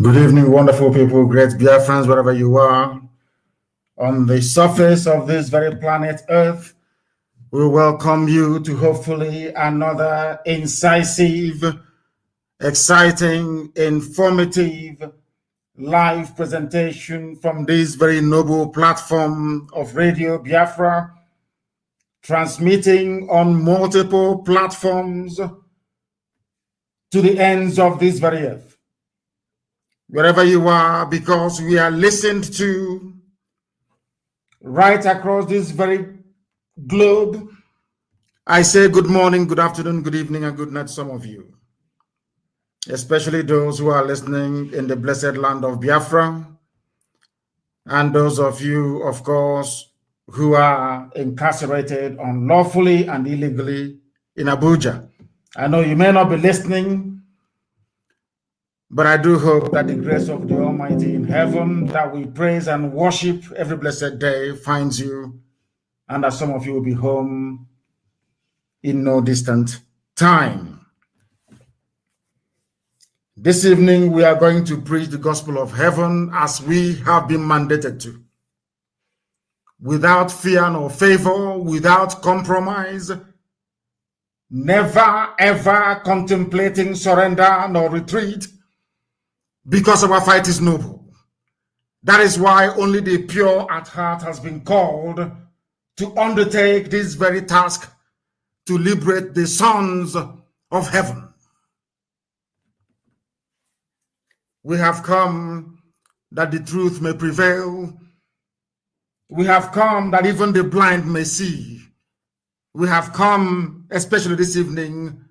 Good evening, wonderful people, great Biafrans, wherever you are. On the surface of this very planet Earth, we welcome you to hopefully another incisive, exciting, informative, live presentation from this very noble platform of Radio Biafra, transmitting on multiple platforms to the ends of this very earth. Wherever you are, because we are listened to right across this very globe, I say good morning, good afternoon, good evening, and good night to some of you, especially those who are listening in the blessed land of Biafra, and those of you, of course, who are incarcerated unlawfully and illegally in Abuja. I know you may not be listening, but I do hope that the grace of the Almighty in heaven that we praise and worship every blessed day finds you, and that some of you will be home in no distant time. This evening, we are going to preach the gospel of heaven as we have been mandated to, without fear nor favor, without compromise, never ever contemplating surrender nor retreat, because our fight is noble. That is why only the pure at heart has been called to undertake this very task to liberate the sons of heaven. We have come that the truth may prevail. We have come that even the blind may see. We have come, especially this evening,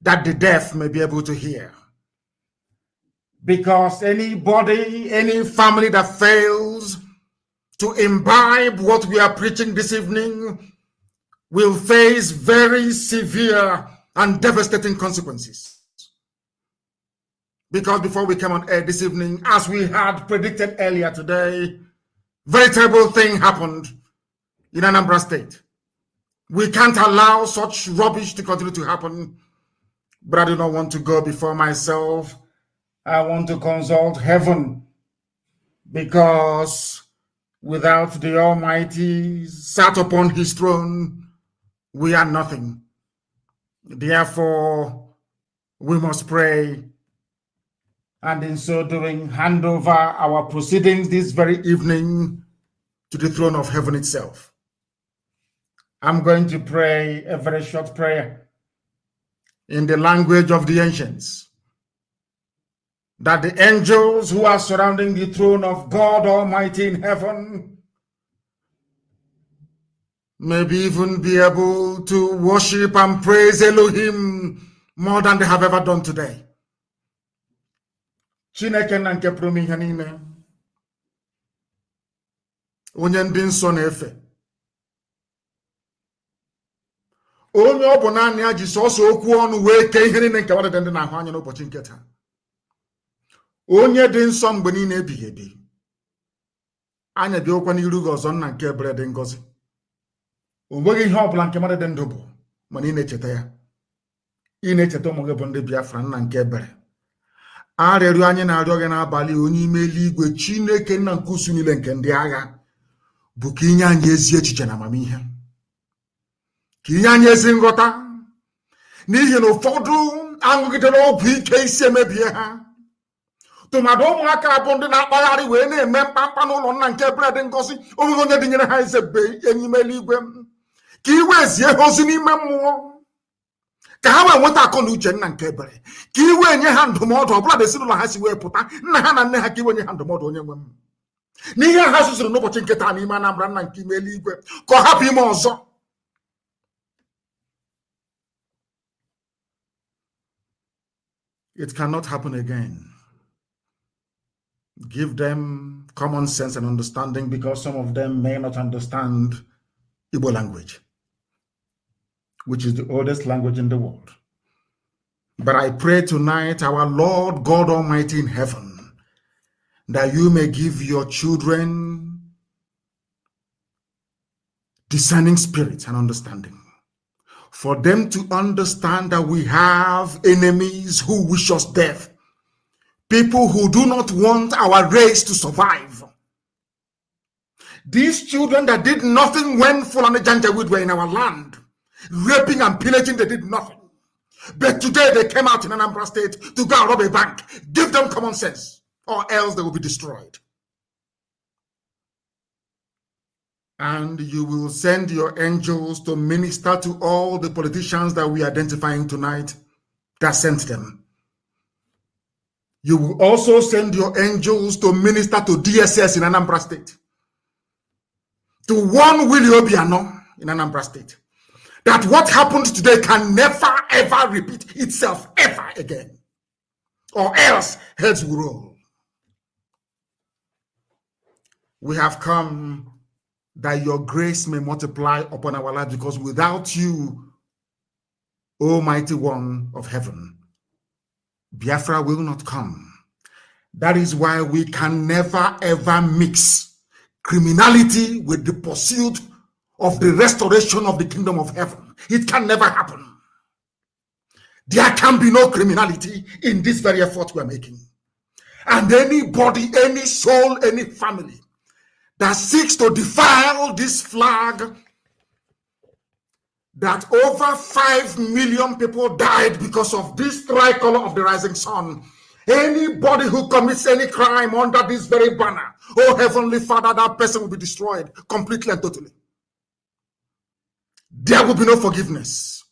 that the deaf may be able to hear. Because anybody, any family that fails to imbibe what we are preaching this evening will face very severe and devastating consequences. Because before we came on air this evening, as we had predicted earlier today, very terrible thing happened in Anambra State. We can't allow such rubbish to continue to happen, but I do not want to go before myself. I want to consult heaven, because without the Almighty sat upon his throne, we are nothing. Therefore, we must pray, and in so doing, hand over our proceedings this very evening to the throne of heaven itself. I'm going to pray a very short prayer in the language of the ancients, that the angels who are surrounding the throne of God Almighty in heaven maybe even be able to worship and praise Elohim more than they have ever done today. Chineke na nke pụrụ ihe niile, onye ndị nsọ na-efe, onye ọ bụ naanị ya ji sọsọ okwu ọnụ wee kee ihe niile nke mmadụ ndị na-ahụ anya n'ụbọchị nke taa. Onye dị nsọ mgbe niile ebighị ebi, anya dị okwa n'iru gị ọzọ nna nke ebere dị ngọzi. O nweghị ihe ọbụla nke mmadụ dị ndụ bụ mana ị na-echeta ya. Ị na-echeta ụmụ gị bụ ndị Biafra, nna nke ebere. Arịrịọ anyị na-arịọ gị n'abalị, onye ime eluigwe, Chineke nna nke usu niile nke ndị agha, bụ ka inye anyị ezi echiche na amamihe, ka inye anyị ezi nghọta, n'ihi na ụfọdụ aṅụgidere ọgwụ ike isi emebie ha. Tụmadụ ụmụaka bụ ndị na-akpagharị wee na-eme mkpamkpa n'ụlọ nna nke ebere dị ngọzi, onweghị onye dịnyere ha eze enyi ime eluigwe, ka iwe zie ha ozi n'ime mmụọ, ka ha wee nweta akọ na uche nna nke ebere, ka iwe nye ha ndụmọdụ ọbụla dị ezinụlọ ha si wee pụta, nna ha na nne ha, ka iwe nye ha ndụmọdụ onye nwe m n'ihe ha zụzụrụ n'ụbọchị nke taa n'ime Anambra, nna nke ime eluigwe, ka ọ hapụ ime ọzọ. It cannot happen again. Give them common sense and understanding, because some of them may not understand Igbo language, which is the oldest language in the world. But I pray tonight, our Lord God Almighty in heaven, that you may give your children discerning spirits and understanding, for them to understand that we have enemies who wish us death, People who do not want our race to survive. These children that did nothing when Fulani Janjaweed were in our land, raping and pillaging, they did nothing. But today they came out in Anambra State to go and rob a bank. Give them common sense, or else they will be destroyed. And you will send your angels to minister to all the politicians that we are identifying tonight that sent them. You will also send your angels to minister to DSS in Anambra State, to warn Willie Obiano in Anambra State, that what happened today can never ever repeat itself ever again, or else heads will roll. We have come that your grace may multiply upon our lives, because without you, Almighty One of heaven, Biafra will not come. That is why we can never ever mix criminality with the pursuit of the restoration of the kingdom of heaven. It can never happen. There can be no criminality in this very effort we are making. And anybody, any soul, any family that seeks to defile this flag, that over 5 million people died because of this tricolor of the rising sun. Anybody who commits any crime under this very banner, oh Heavenly Father, that person will be destroyed completely and totally. There will be no forgiveness.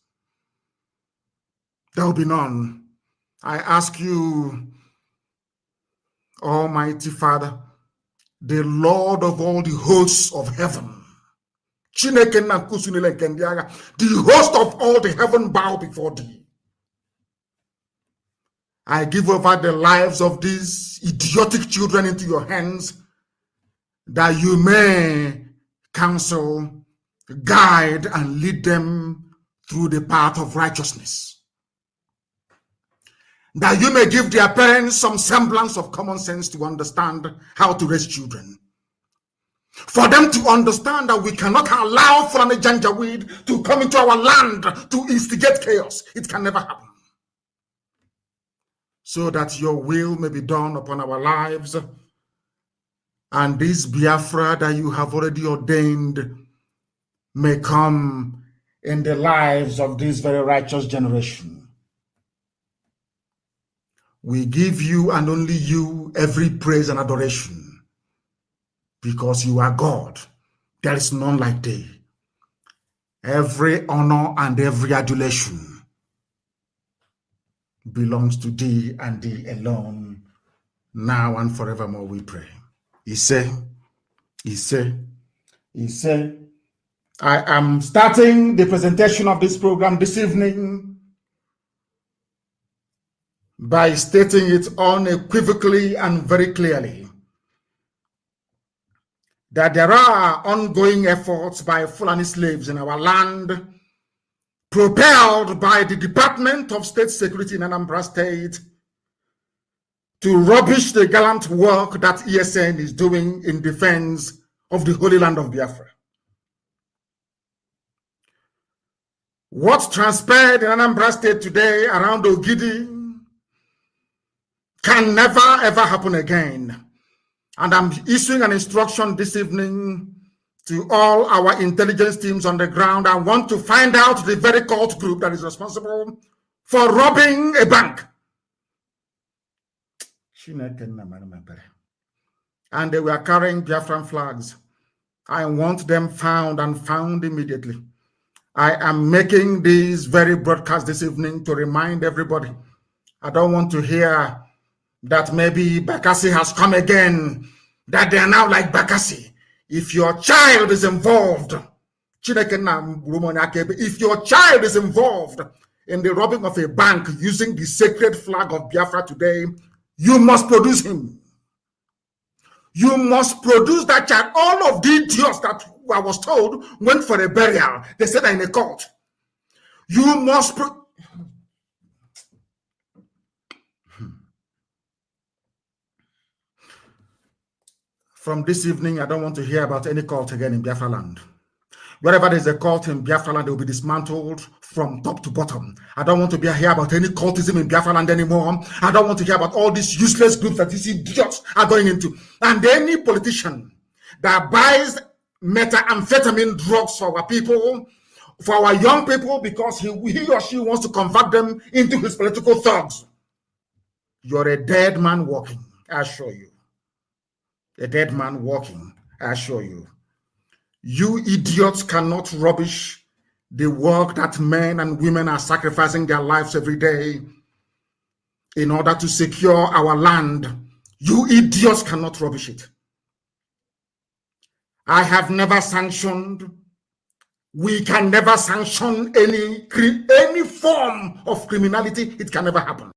There will be none. I ask you, Almighty Father, the Lord of all the hosts of heaven, the host of all the heaven bow before thee. I give over the lives of these idiotic children into your hands, that you may counsel, guide, and lead them through the path of righteousness. That you may give their parents some semblance of common sense to understand how to raise children. For them to understand that we cannot allow Fulani Janjaweed to come into our land to instigate chaos. It can never happen. So that your will may be done upon our lives, and this Biafra that you have already ordained may come in the lives of this very righteous generation. We give you and only you every praise and adoration, because you are God. There is none like thee. Every honor and every adulation belongs to thee and thee alone, now and forevermore, we pray. He said, I am starting the presentation of this program this evening by stating it unequivocally and very clearly that there are ongoing efforts by Fulani slaves in our land, propelled by the Department of State Security in Anambra State, to rubbish the gallant work that ESN is doing in defense of the Holy Land of Biafra. What transpired in Anambra State today around Ogidi can never ever happen again. And I'm issuing an instruction this evening to all our intelligence teams on the ground. I want to find out the very cult group that is responsible for robbing a bank. And they were carrying Biafran flags. I want them found, and found immediately. I am making this very broadcast this evening to remind everybody. I don't want to hear that maybe Bakassi has come again, that they are now like Bakassi. If your child is involved, if your child is involved in the robbing of a bank using the sacred flag of Biafra today, you must produce him. You must produce that child. All of the idiots that I was told went for a burial. They said they're in a cult. You must From this evening, I don't want to hear about any cult again in Biafra land. Wherever there's a cult in Biafra land, they will be dismantled from top to bottom. I don't want to hear about any cultism in Biafra land anymore. I don't want to hear about all these useless groups that these idiots are going into. And any politician that buys methamphetamine drugs for our people, for our young people, because he or she wants to convert them into his political thugs, you're a dead man walking, I assure you. A dead man walking, I assure you. You idiots cannot rubbish the work that men and women are sacrificing their lives every day in order to secure our land. You idiots cannot rubbish it. I have never sanctioned, we can never sanction any form of criminality. It can never happen.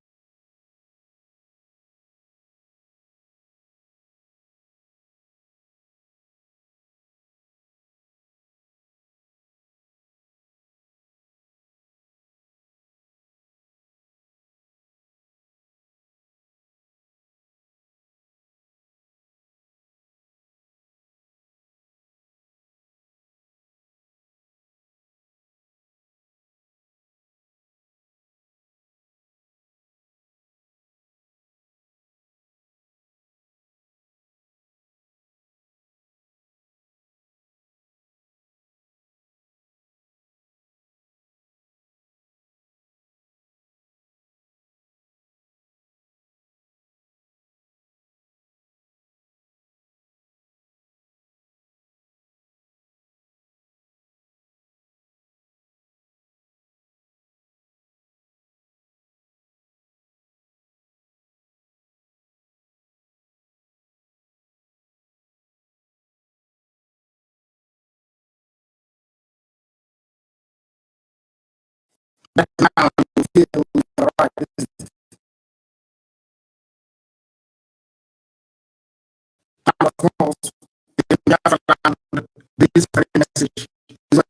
This message is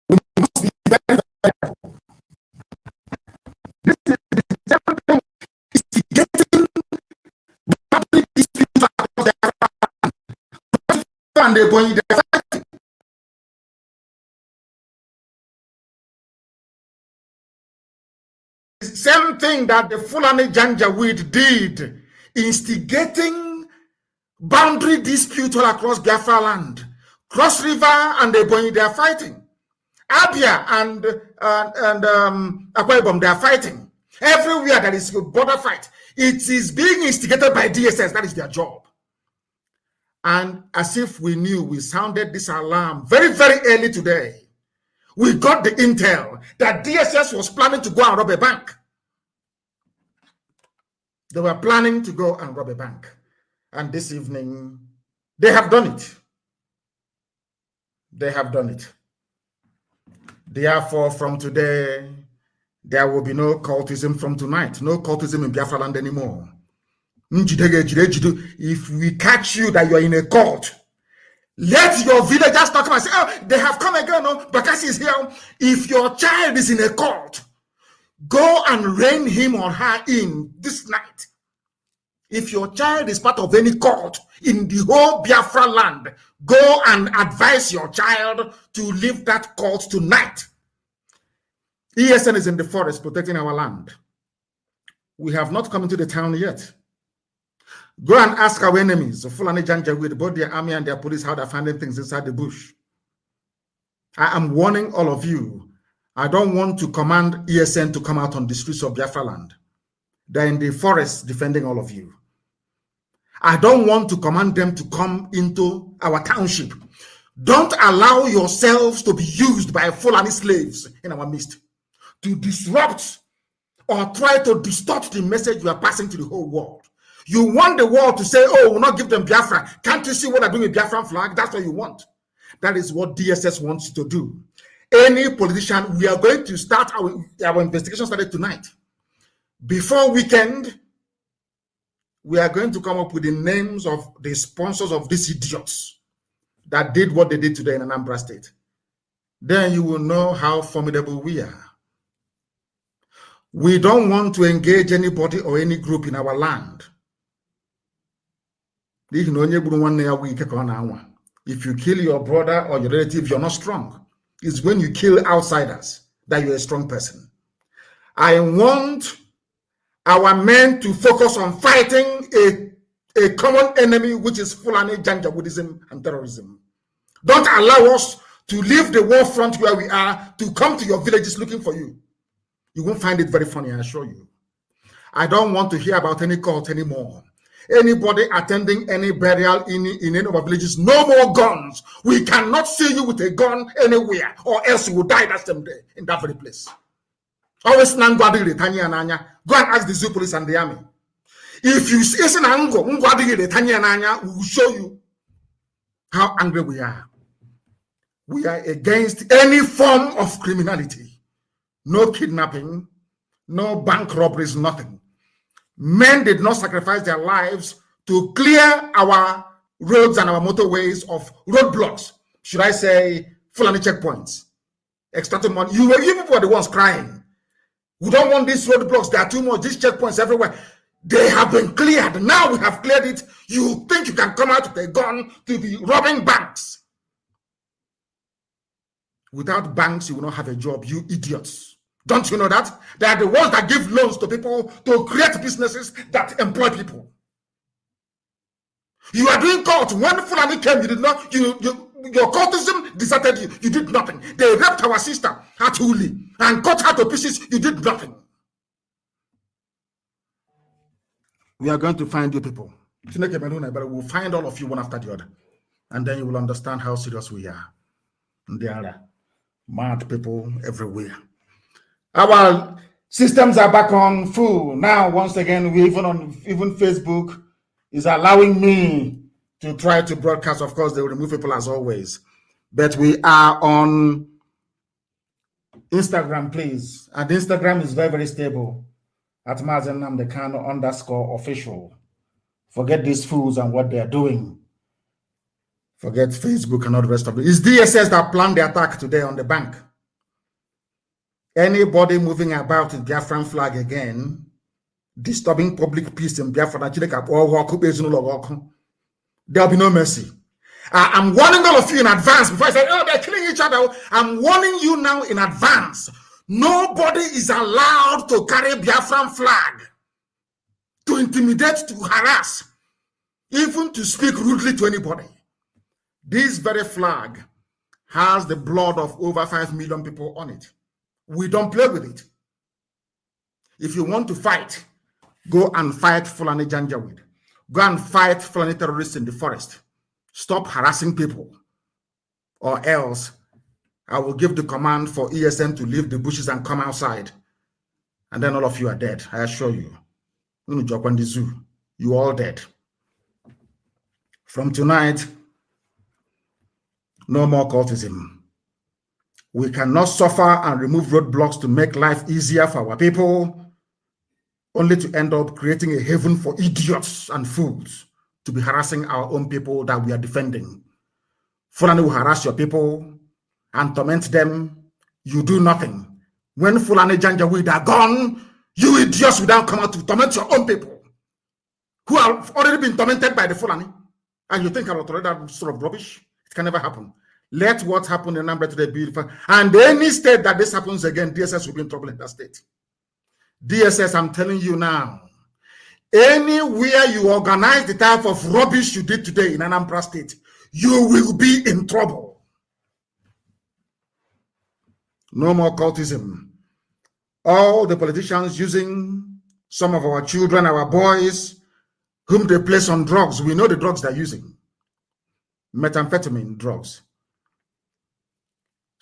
we must be very careful. This is getting public disputes and they're going to same thing that the Fulani Janjaweed did, instigating boundary dispute all across Biafra land. Cross River and Ebonyi, they are fighting. Abia and Akwa Ibom, they are fighting. Everywhere there is a border fight, it is being instigated by DSS. That is their job. And as if we knew, we sounded this alarm very, very early today. We got the intel that DSS was planning to go and rob a bank. They were planning to go and rob a bank. And this evening, they have done it. They have done it. Therefore, from today, there will be no cultism from tonight. No cultism in Biafra land anymore. If we catch you that you're in a cult, let your villagers not come and say, oh, they have come again, no, Bakassi is here. If your child is in a cult, go and rein him or her in this night. If your child is part of any cult in the whole Biafra land, go and advise your child to leave that cult tonight. ESN is in the forest protecting our land. We have not come into the town yet. Go and ask our enemies, Fulani Janjaweed, both their army and their police, how they're finding things inside the bush. I am warning all of you. I don't want to command ESN to come out on the streets of Biafra land. They're in the forest defending all of you. I don't want to command them to come into our township. Don't allow yourselves to be used by Fulani slaves in our midst to disrupt or try to distort the message you are passing to the whole world. You want the world to say, oh, we'll not give them Biafra. Can't you see what they're doing with Biafran flag? That's what you want. That is what DSS wants you to do. Any politician, we are going to start our investigation started tonight. Before weekend, we are going to come up with the names of the sponsors of these idiots that did what they did today in Anambra State. Then you will know how formidable we are. We don't want to engage anybody or any group in our land. If you kill your brother or your relative, you're not strong. It's when you kill outsiders that you're a strong person. I want our men to focus on fighting a common enemy, which is Fulani Janjaweedism and terrorism. Don't allow us to leave the war front where we are to come to your villages looking for you. You won't find it very funny, I assure you. I don't want to hear about any cult anymore. Anybody attending any burial in any of our villages, no more guns. We cannot see you with a gun anywhere, or else you will die that same day in that very place. Always go and ask the zoo police and the army. If you see we will show you how angry we are. We are against any form of criminality. No kidnapping, no bank robberies, nothing. Men did not sacrifice their lives to clear our roads and our motorways of roadblocks. Should I say Fulani checkpoints? Extracting money. You were the ones crying. We don't want these roadblocks. There are too much. These checkpoints everywhere. They have been cleared. Now we have cleared it. You think you can come out with a gun to be robbing banks? Without banks, you will not have a job, you idiots. Don't you know that? They are the ones that give loans to people to create businesses that employ people. You are doing cult. When Fulani came, you did not, your cultism deserted you. You did nothing. They raped our sister at Uli and cut her to pieces. You did nothing. We are going to find you people. We'll find all of you one after the other. And then you will understand how serious we are. And there are mad people everywhere. Our systems are back on full. Now, once again, we even Facebook is allowing me to try to broadcast. Of course, they will remove people as always. But we are on Instagram, please. And Instagram is very, very stable at Mazi Nnamdi Kanu _official. Forget these fools and what they are doing. Forget Facebook and all the rest of it. It's DSS that planned the attack today on the bank. Anybody moving about with Biafran flag again, disturbing public peace in Biafra, there'll be no mercy. I'm warning all of you in advance before I say, oh, they're killing each other. I'm warning you now in advance. Nobody is allowed to carry Biafran flag, to intimidate, to harass, even to speak rudely to anybody. This very flag has the blood of over 5 million people on it. We don't play with it. If you want to fight, go and fight Fulani Janjaweed. Go and fight Fulani terrorists in the forest. Stop harassing people, or else I will give the command for ESN to leave the bushes and come outside. And then all of you are dead, I assure you. You all dead. From tonight, no more cultism. We cannot suffer and remove roadblocks to make life easier for our people, only to end up creating a haven for idiots and fools to be harassing our own people that we are defending. Fulani will harass your people and torment them. You do nothing. When Fulani Janjaweed are gone, you idiots will now come out to torment your own people who have already been tormented by the Fulani. And you think I'll tolerate that sort of rubbish? It can never happen. Let what happened in Anambra today be beautiful. And any state that this happens again, DSS will be in trouble in that state. DSS, I'm telling you now, anywhere you organize the type of rubbish you did today in Anambra State, you will be in trouble. No more cultism. All the politicians using some of our children, our boys, whom they place on drugs, we know the drugs they're using. Methamphetamine drugs.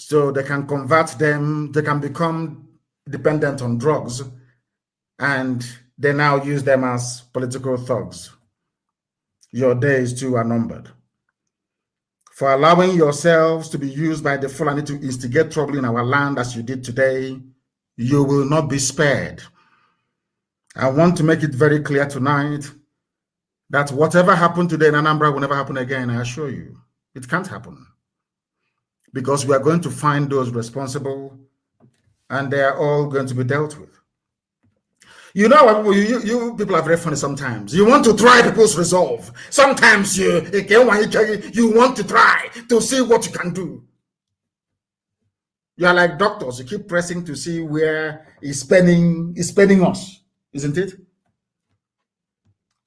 So they can convert them, they can become dependent on drugs, and they now use them as political thugs. Your days too are numbered. For allowing yourselves to be used by the Fulani to instigate trouble in our land as you did today, you will not be spared. I want to make it very clear tonight that whatever happened today in Anambra will never happen again, I assure you. It can't happen. Because we are going to find those responsible, and they are all going to be dealt with. You know what, you people are very funny sometimes. You want to try people's resolve. Sometimes you want to try to see what you can do. You are like doctors. You keep pressing to see where is spending us, isn't it?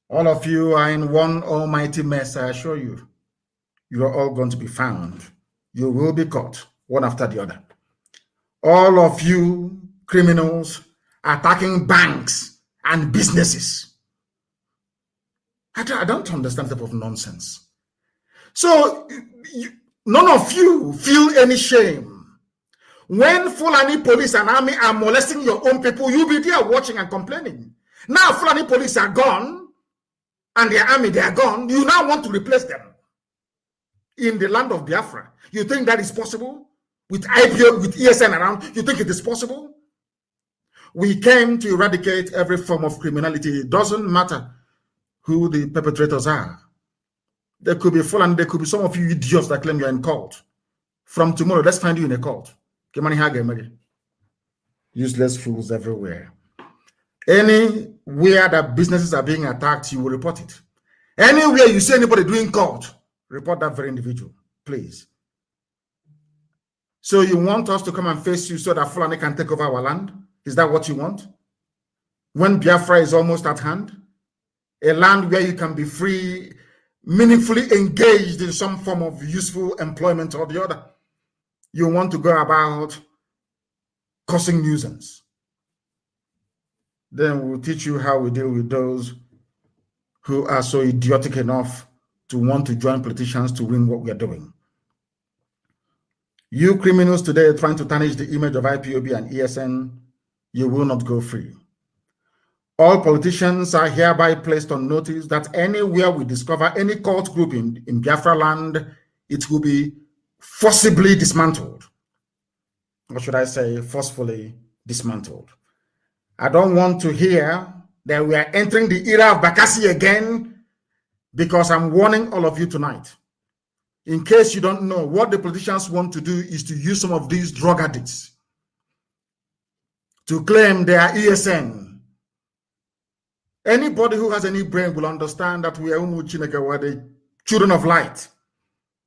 All of you are in one almighty mess, I assure you. You are all going to be found. You will be caught, one after the other. All of you criminals attacking banks and businesses. I don't understand that type of nonsense. So none of you feel any shame. When Fulani police and army are molesting your own people, you'll be there watching and complaining. Now Fulani police are gone and their army, they are gone. You now want to replace them in the land of Biafra. You think that is possible? With IPO, with ESN around, you think it is possible? We came to eradicate every form of criminality. It doesn't matter who the perpetrators are. There could be Fulani, there could be some of you idiots that claim you're in cult. From tomorrow, let's find you in a cult. Useless fools everywhere. Anywhere that businesses are being attacked, you will report it. Anywhere you see anybody doing cult, report that very individual, please. So you want us to come and face you so that Fulani can take over our land? Is that what you want? When Biafra is almost at hand? A land where you can be free, meaningfully engaged in some form of useful employment or the other. You want to go about causing nuisance. Then we'll teach you how we deal with those who are so idiotic enough to want to join politicians to win what we are doing. You criminals today trying to tarnish the image of IPOB and ESN, you will not go free. All politicians are hereby placed on notice that anywhere we discover any cult group in Biafra land, it will be forcibly dismantled. Or should I say, forcefully dismantled. I don't want to hear that we are entering the era of Bakassi again, because I'm warning all of you tonight. In case you don't know, what the politicians want to do is to use some of these drug addicts to claim they are ESN. Anybody who has any brain will understand that we are the children of light.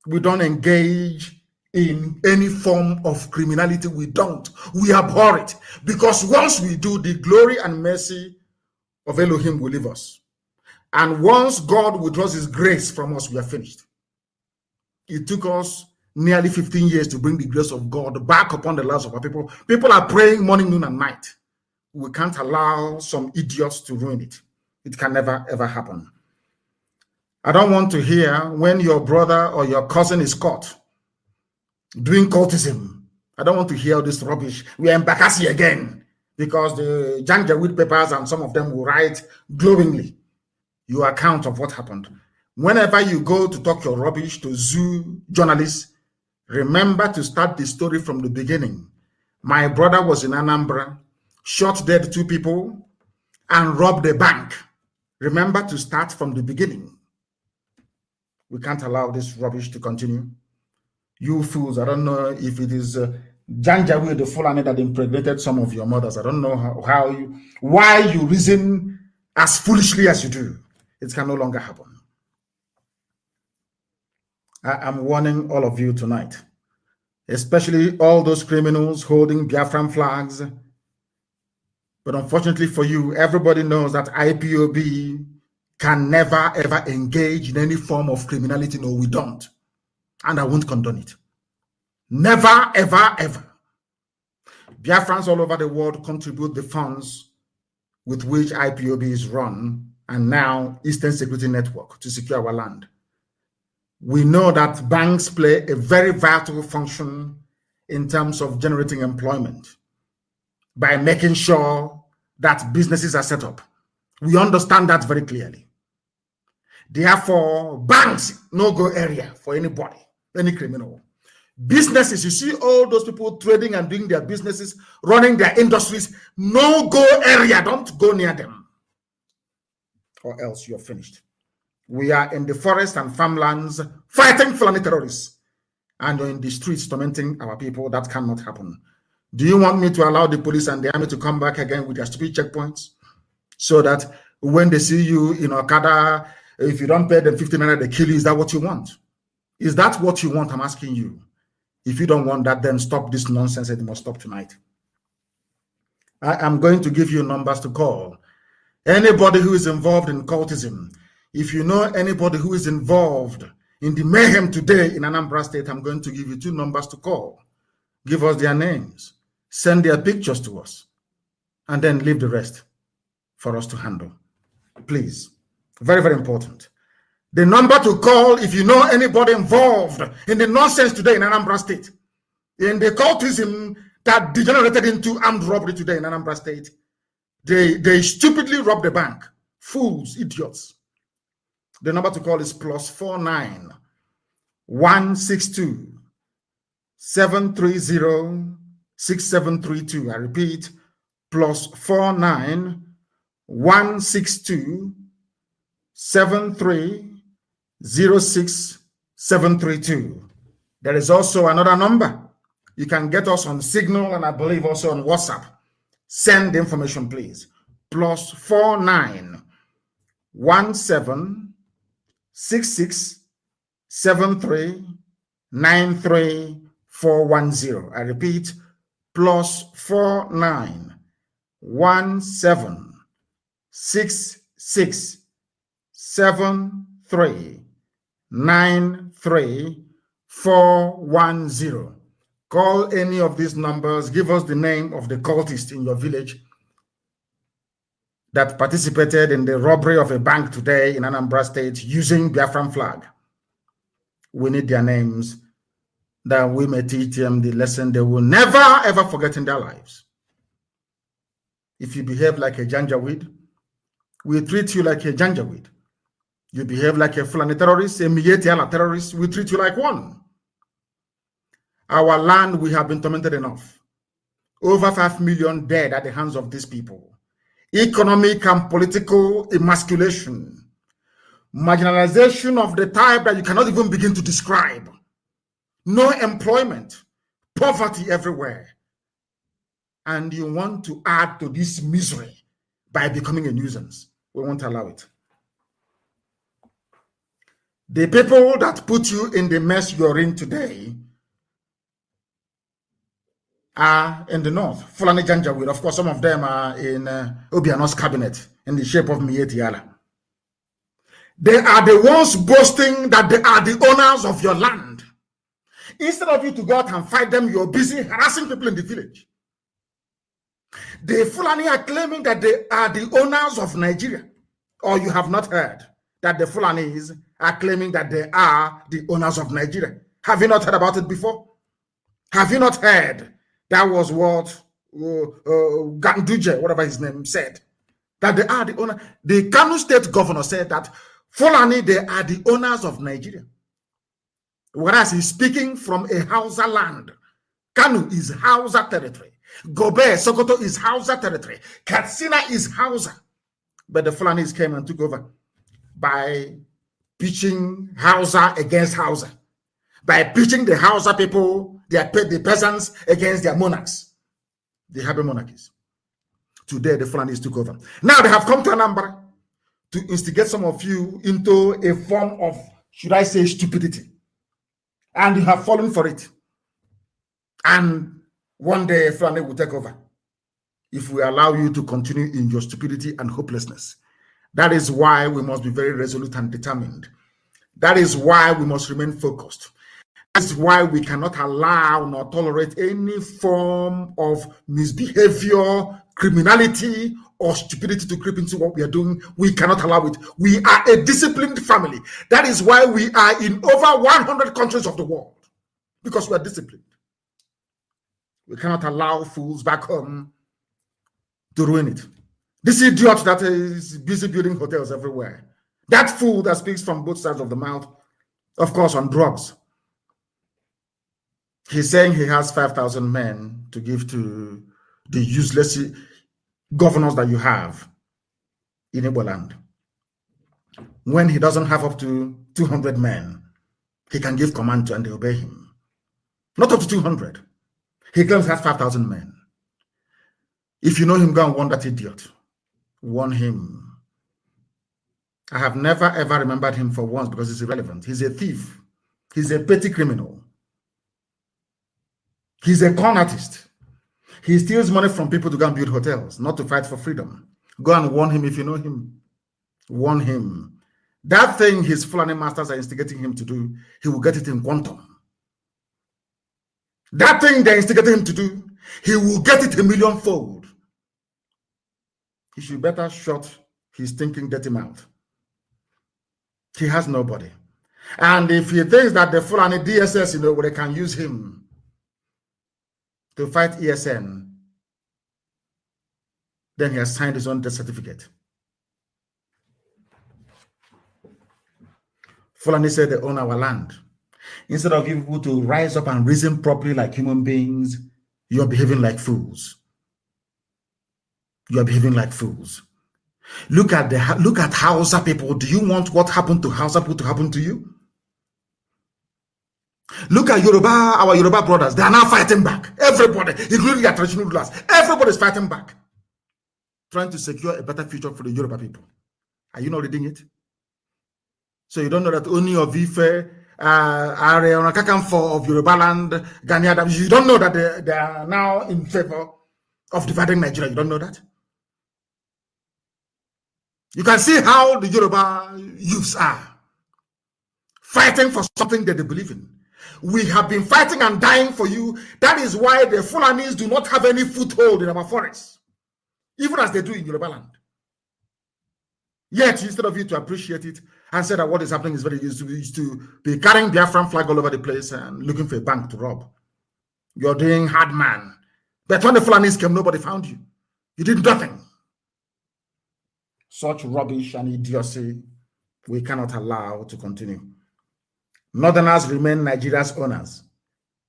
We don't engage in any form of criminality. We don't. We abhor it. Because once we do, the glory and mercy of Elohim will leave us. And once God withdraws his grace from us, we are finished. It took us nearly 15 years to bring the grace of God back upon the lives of our people. People are praying morning, noon, and night. We can't allow some idiots to ruin it. It can never, ever happen. I don't want to hear when your brother or your cousin is caught doing cultism. I don't want to hear this rubbish. We are in Bakassi again, because the Janjaweed papers and some of them will write glowingly your account of what happened. Whenever you go to talk your rubbish to zoo journalists, remember to start the story from the beginning. My brother was in Anambra, shot dead 2 people, and robbed a bank. Remember to start from the beginning. We can't allow this rubbish to continue. You fools, I don't know if it is Janjaweed, the Fulani that impregnated some of your mothers. I don't know why you reason as foolishly as you do. It can no longer happen. I am warning all of you tonight, especially all those criminals holding Biafran flags. But unfortunately for you, everybody knows that IPOB can never, ever engage in any form of criminality. No, we don't. And I won't condone it. Never, ever, ever. Biafrans all over the world contribute the funds with which IPOB is run, and now Eastern Security Network, to secure our land. We know that banks play a very vital function in terms of generating employment by making sure that businesses are set up. We understand that very clearly. Therefore, banks, no-go area for anybody, any criminal. Businesses, you see all those people trading and doing their businesses, running their industries, no-go area. Don't go near them, or else you're finished. We are in the forest and farmlands fighting Fulani terrorists, and you're in the streets tormenting our people. That cannot happen. Do you want me to allow the police and the army to come back again with their stupid checkpoints? so that when they see you in Okada, if you don't pay them 15 naira, they kill you. Is that what you want? Is that what you want? I'm asking you. If you don't want that, then stop this nonsense. It must stop tonight. I am going to give you numbers to call. Anybody who is involved in cultism, if you know anybody who is involved in the mayhem today in Anambra State, I'm going to give you 2 numbers to call. Give us their names, send their pictures to us, and then leave the rest for us to handle. Please. Very, very important. The number to call if you know anybody involved in the nonsense today in Anambra State, in the cultism that degenerated into armed robbery today in Anambra State. They stupidly robbed the bank. Fools, idiots. The number to call is +49 162 730 6732. I repeat, +49 162 7306 732. There is also another number. You can get us on Signal and I believe also on WhatsApp. Send the information, please. +49 17 66 73 93 410. I repeat, +49 17 66 73 93 410. Call any of these numbers. Give us the name of the cultist in your village that participated in the robbery of a bank today in Anambra State using Biafran flag. We need their names that we may teach them the lesson they will never ever forget in their lives. If you behave like a Janjaweed, we treat you like a Janjaweed. You behave like a Fulani terrorist, a Mietiala terrorist, we treat you like one. Our land, we have been tormented enough. Over 5 million dead at the hands of these people. Economic and political emasculation. Marginalization of the type that you cannot even begin to describe. No employment. Poverty everywhere. And you want to add to this misery by becoming a nuisance. We won't allow it. The people that put you in the mess you're in today are in the north, Fulani Janjaweed. Of course, some of them are in Obiano's cabinet in the shape of Mietiala. They are the ones boasting that they are the owners of your land. Instead of you to go out and fight them, you're busy harassing people in the village. The Fulani are claiming that they are the owners of Nigeria. Or you have not heard that the Fulanis are claiming that they are the owners of Nigeria. Have you not heard about it before? Have you not heard? That was what Ganduje, whatever his name, said. That they are the owner. The Kanu state governor said that Fulani, they are the owners of Nigeria. Whereas he's speaking from a Hausa land. Kanu is Hausa territory. Gobe, Sokoto is Hausa territory. Katsina is Hausa. But the Fulanis came and took over by pitching Hausa against Hausa. By pitching the Hausa people, the peasants against their monarchs, the Habe monarchies. Today, the Fulanis took over. Now they have come to Anambra to instigate some of you into a form of, should I say, stupidity. And you have fallen for it. And one day, Fulani will take over if we allow you to continue in your stupidity and hopelessness. That is why we must be very resolute and determined. That is why we must remain focused. That's why we cannot allow nor tolerate any form of misbehavior, criminality, or stupidity to creep into what we are doing. We cannot allow it. We are a disciplined family. That is why we are in over 100 countries of the world, because we are disciplined. We cannot allow fools back home to ruin it. This idiot that is busy building hotels everywhere. That fool that speaks from both sides of the mouth, of course, on drugs. He's saying he has 5,000 men to give to the useless governors that you have in Igbo land. When he doesn't have up to 200 men, he can give command to and they obey him. Not up to 200. He claims he has 5,000 men. If you know him, go and warn that idiot. Warn him. I have never ever remembered him for once because it's irrelevant. He's a thief. He's a petty criminal. He's a con artist. He steals money from people to go and build hotels, not to fight for freedom. Go and warn him if you know him. Warn him. That thing his Fulani masters are instigating him to do, he will get it in quantum. That thing they're instigating him to do, he will get it a millionfold. He should better shut his thinking dirty mouth. He has nobody. And if he thinks that the Fulani DSS, they can use him to fight ESN, then he has signed his own death certificate. Fulani said they own our land. Instead of you people to rise up and reason properly like human beings, you're behaving like fools. You're behaving like fools. Look at Hausa people. Do you want what happened to Hausa people to happen to you? Look at Yoruba, our Yoruba brothers. They are now fighting back. Everybody, including their traditional rulers, everybody is fighting back, trying to secure a better future for the Yoruba people. Are you not reading it? So you don't know that only of Ife, Are Kakamfo of Yoruba land, Ghanaian, you don't know that they are now in favor of dividing Nigeria. You don't know that? You can see how the Yoruba youths are fighting for something that they believe in. We have been fighting and dying for you. That is why the Fulanis do not have any foothold in our forests, even as they do in Yoruba land. Yet, instead of you to appreciate it and say that what is happening is very easy, to be carrying Biafran flag all over the place and looking for a bank to rob. You're doing hard man. But when the Fulanis came, nobody found you. You did nothing. Such rubbish and idiocy we cannot allow to continue. Northerners remain Nigeria's owners.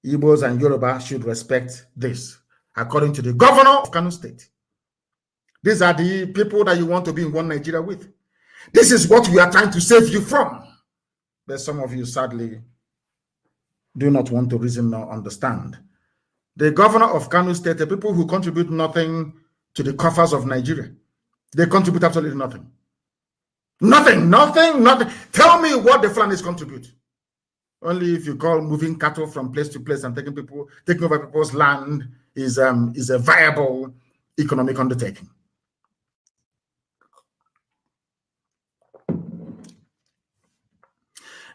Igbos and Yoruba should respect this, according to the governor of Kanu State. These are the people that you want to be in one Nigeria with. This is what we are trying to save you from. But some of you, sadly, do not want to reason or understand. The governor of Kanu State, the people who contribute nothing to the coffers of Nigeria, they contribute absolutely nothing. Nothing. Tell me what the Fulanis contribute. Only if you call moving cattle from place to place and taking over people's land is a viable economic undertaking.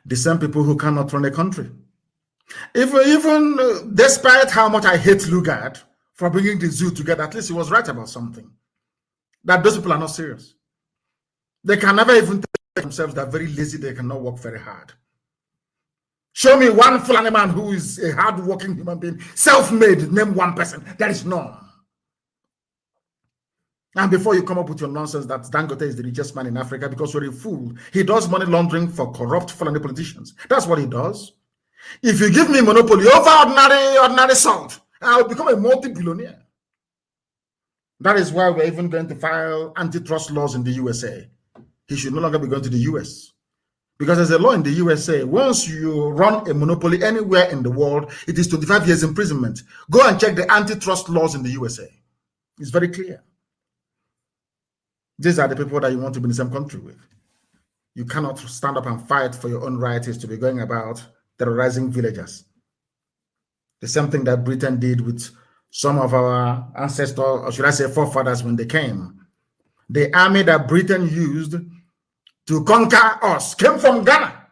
The same people who cannot run a country. Even despite how much I hate Lugard for bringing the zoo together, at least he was right about something. That those people are not serious. They can never even tell themselves they're very lazy, they cannot work very hard. Show me one Fulani man who is a hard-working human being, self-made, name one person. There is none. And before you come up with your nonsense that Dangote is the richest man in Africa because you're a fool, he does money laundering for corrupt Fulani politicians. That's what he does. If you give me monopoly over ordinary salt, I'll become a multi-billionaire. That is why we're even going to file antitrust laws in the USA. He should no longer be going to the US. Because there's a law in the USA, once you run a monopoly anywhere in the world, it is 25 years imprisonment. Go and check the antitrust laws in the USA. It's very clear. These are the people that you want to be in the same country with. You cannot stand up and fight for your own rights to be going about terrorizing villagers. The same thing that Britain did with some of our ancestors, or should I say forefathers, when they came. The army that Britain used to conquer us came from Ghana,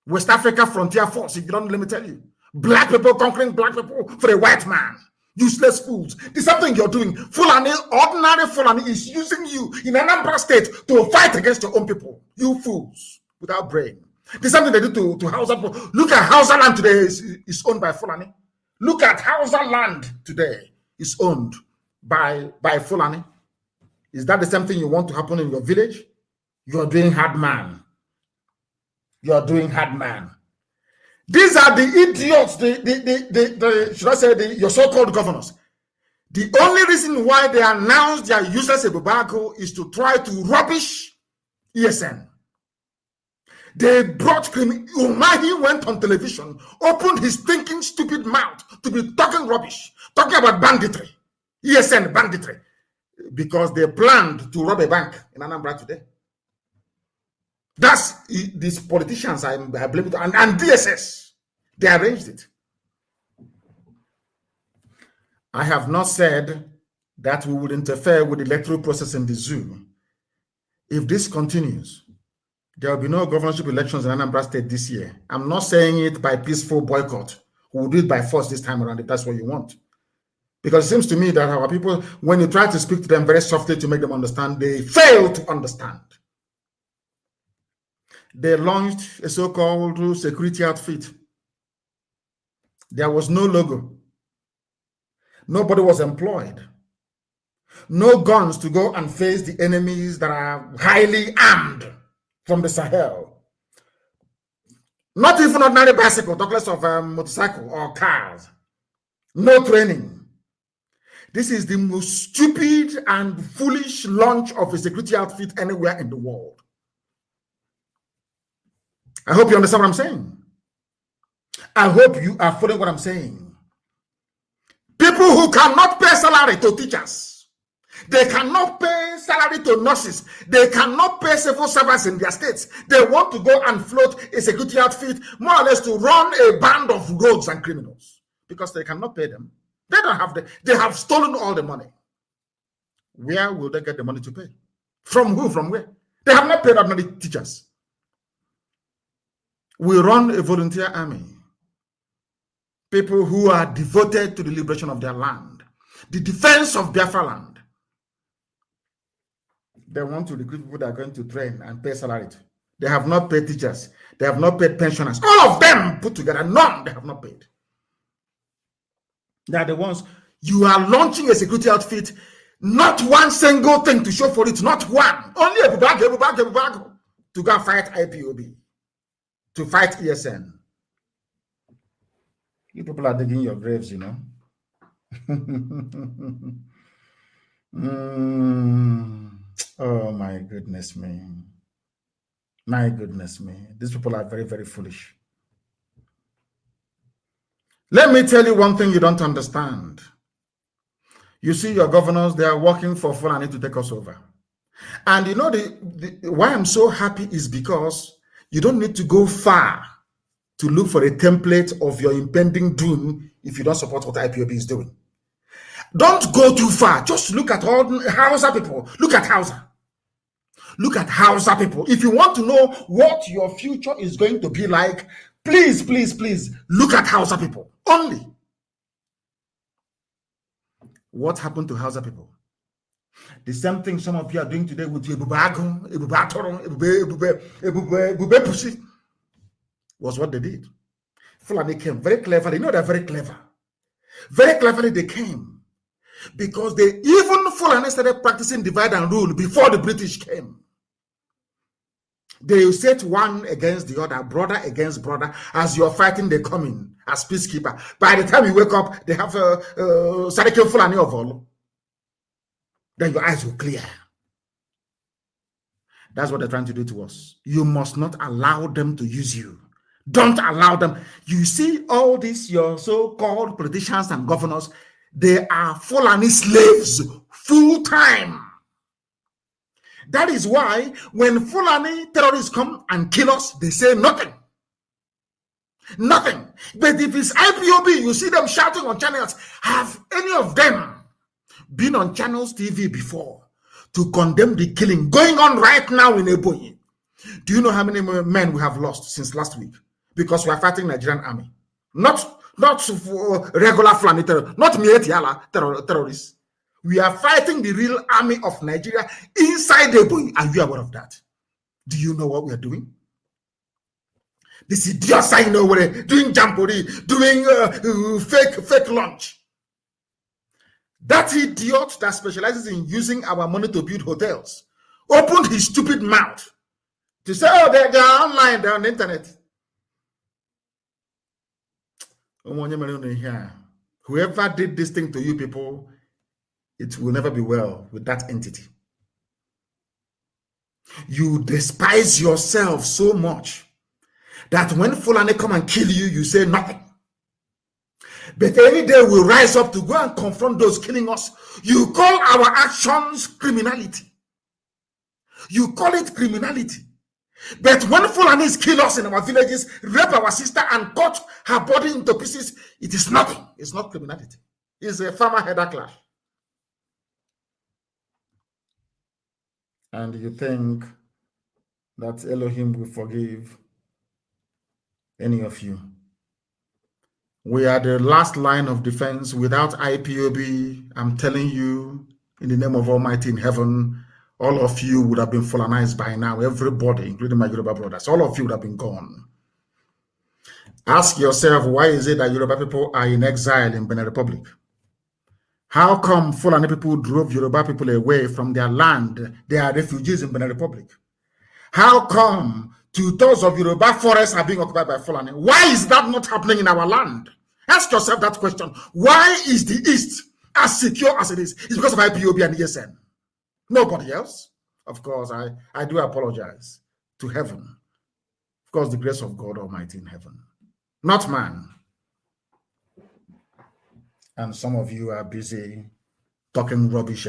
West Africa Frontier Force. If you don't, let me tell you. Black people conquering black people for a white man. Useless fools. There's something you're doing. Fulani, ordinary Fulani is using you in Anambra State to fight against your own people. You fools without brain. There's something they do to Hausa people. Look at Hausa land today is owned by Fulani. Look at Hausa land today is owned by Fulani. Is that the same thing you want to happen in your village? You're doing hard man. You're doing hard man. These are the idiots, should I say, your so-called governors. The only reason why they announced their useless embargo is to try to rubbish ESN. They brought Umahi went on television, opened his thinking stupid mouth to be talking rubbish, talking about banditry, ESN banditry. because they planned to rob a bank in Anambra today. That's these politicians I blame it on, and DSS. They arranged it. I have not said that we would interfere with the electoral process in the zoo. If this continues, there will be no governorship elections in Anambra State this year. I'm not saying it by peaceful boycott. We'll do it by force this time around if that's what you want. Because it seems to me that our people, when you try to speak to them very softly to make them understand, they fail to understand. They launched a so-called security outfit. There was no logo. Nobody was employed. No guns to go and face the enemies that are highly armed from the Sahel. Not even ordinary bicycle, talk less of motorcycle or cars. No training. This is the most stupid and foolish launch of a security outfit anywhere in the world. I hope you understand what I'm saying. I hope you are following what I'm saying. People who cannot pay salary to teachers, they cannot pay salary to nurses, they cannot pay civil servants in their states. They want to go and float a security outfit, more or less to run a band of rogues and criminals because they cannot pay them. They don't have they have stolen all the money. Where will they get the money to pay? From who? From where? They have not paid ordinary teachers. We run a volunteer army. People who are devoted to the liberation of their land, the defense of Biafra land. They want to recruit people that are going to train and pay salary. They have not paid teachers. They have not paid pensioners. All of them put together, none they have not paid. They are the ones. You are launching a security outfit, not one single thing to show for it, not one. Only a bag to go and fight IPOB, to fight ESN. You people are digging your graves, you know. Oh, my goodness me. My goodness me. These people are very, very foolish. Let me tell you one thing you don't understand. You see your governors, they are working for Fulani to take us over. And you know why I'm so happy is because you don't need to go far to look for a template of your impending doom if you don't support what IPOB is doing. Don't go too far. Just look at all Hausa people. Look at Hausa. Look at Hausa people. If you want to know what your future is going to be like, please, please, please, look at Hausa people. Only. What happened to Hausa people? The same thing some of you are doing today with Ebubago, Ebubatoro, Ebube Pusi was what they did. Fulani came very cleverly. You know they're very clever. Very cleverly they came. Because they even Fulani started practicing divide and rule before the British came. They set one against the other, brother against brother. As you're fighting, they come in as peacekeeper. By the time you wake up, they have Sariki Fulani of all. Then your eyes will clear. That's what they're trying to do to us. You must not allow them to use you. Don't allow them. You see all these, your so-called politicians and governors, they are Fulani slaves full time. That is why when Fulani terrorists come and kill us, they say nothing. Nothing. But if it's IPOB, you see them shouting on channels. Have any of them been on channels TV before to condemn the killing going on right now in Ebonyi? Do you know how many men we have lost since last week? Because we are fighting Nigerian army. Not regular Fulani terrorists, not Mietiala terrorists. We are fighting the real army of Nigeria inside Ebonyi. Are you aware of that? Do you know what we are doing? This idiots I know we're doing jamboree, doing fake lunch. That idiot that specializes in using our money to build hotels opened his stupid mouth to say, oh, they are online, they're on the internet. Whoever did this thing to you people, it will never be well with that entity. You despise yourself so much that when Fulani come and kill you, you say nothing. But any day we rise up to go and confront those killing us. You call our actions criminality. You call it criminality. But when Fulanis kill us in our villages, rape our sister and cut her body into pieces, it is nothing. It's not criminality. It's a farmer header clash. And you think that Elohim will forgive any of you. We are the last line of defense. Without IPOB, I'm telling you, in the name of Almighty in heaven, all of you would have been Fulanized by now. Everybody, including my Yoruba brothers, all of you would have been gone. Ask yourself, why is it that Yoruba people are in exile in Benin Republic? How come Fulani people drove Yoruba people away from their land? They are refugees in Benin Republic. How come 2/3 of Yoruba forests are being occupied by Fulani? Why is that not happening in our land? Ask yourself that question. Why is the East as secure as it is? It's because of IPOB and ESN. Nobody else. Of course, I do apologize to heaven. Of course, the grace of God Almighty in heaven. Not man. And some of you are busy talking rubbish.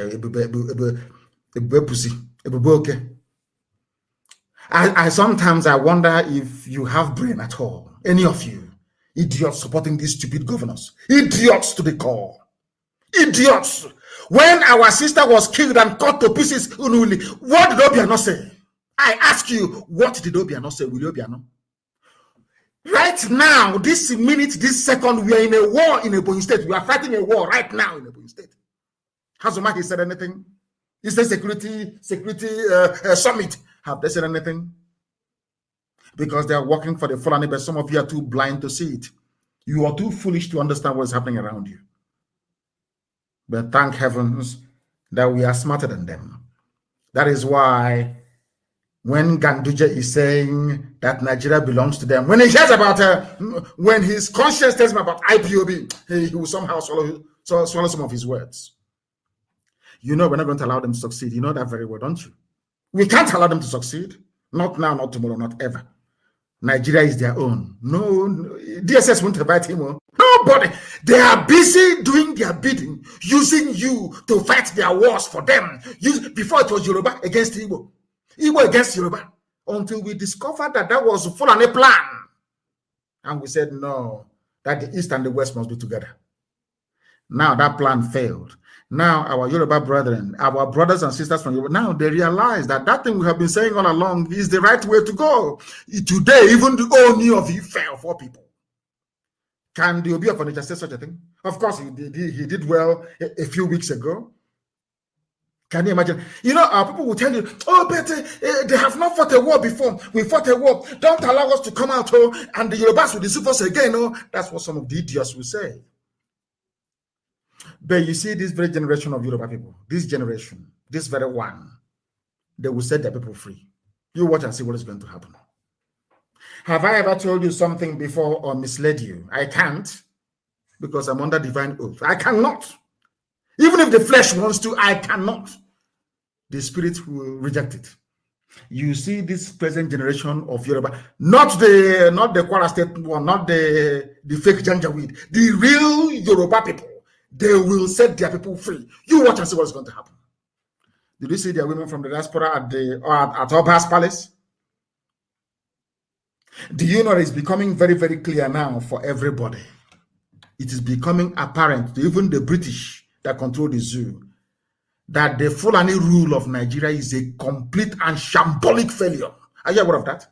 I sometimes wonder if you have brain at all. Any of you, idiots supporting these stupid governors. Idiots to the core. Idiots. When our sister was killed and cut to pieces, what did Obiano say? I ask you, what did Obiano say? Will Obiano? Right now, this minute, this second, we are in a war in Ebonyi State. We are fighting a war right now in Ebonyi State. Has Omaki said anything? Is the security summit? Have they said anything? Because they are working for the Fulani, but some of you are too blind to see it. You are too foolish to understand what is happening around you. But thank heavens that we are smarter than them. That is why when Ganduje is saying that Nigeria belongs to them, when he hears about when his conscience tells him about IPOB, he will somehow swallow some of his words. You know we're not going to allow them to succeed. You know that very well, don't you? We can't allow them to succeed. Not now, not tomorrow, not ever. Nigeria is their own. No, DSS won't invite him. Nobody. They are busy doing their bidding, using you to fight their wars for them. Before it was Yoruba against Igbo. Igbo against Yoruba. Until we discovered that that was full on a plan. And we said, no, that the East and the West must be together. Now that plan failed. Now our Yoruba brethren, our brothers and sisters from Yoruba, now they realize that that thing we have been saying all along is the right way to go. Today, even the Oni of you fell for people. Can the Obi of Onitsha say such a thing? Of course, he did well a few weeks ago. Can you imagine? You know, our people will tell you, oh, but they have not fought a war before. We fought a war. Don't allow us to come out, and the Yorubas will deceive us again. That's what some of the idiots will say. But you see, this very generation of Yoruba people, this generation, this very one, they will set their people free. You watch and see what is going to happen. Have I ever told you something before or misled you? I can't, because I'm under divine oath. I cannot. Even if the flesh wants to, I cannot. The spirit will reject it. You see this present generation of Yoruba, not the Kwara State one, not the fake Janjaweed, the real Yoruba people. They will set their people free. You watch and see what's going to happen. Did you see their women from the diaspora at Oba's palace? Do you know it's becoming very, very clear now for everybody? It is becoming apparent to even the British that control the zoo that the Fulani rule of Nigeria is a complete and shambolic failure. Are you aware of that?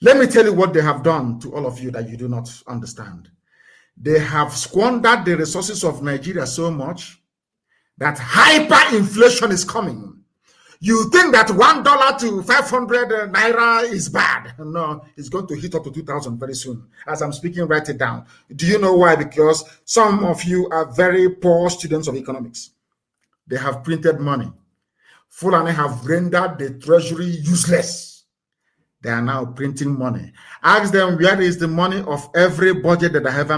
Let me tell you what they have done to all of you that you do not understand. They have squandered the resources of Nigeria so much that hyperinflation is coming. You think that $1 to 500 naira is bad? No, it's going to hit up to 2,000 very soon. As I'm speaking, write it down. Do you know why? Because some of you are very poor students of economics. They have printed money. Fulani have rendered the treasury useless. They are now printing money. Ask them, where is the money of every budget that they have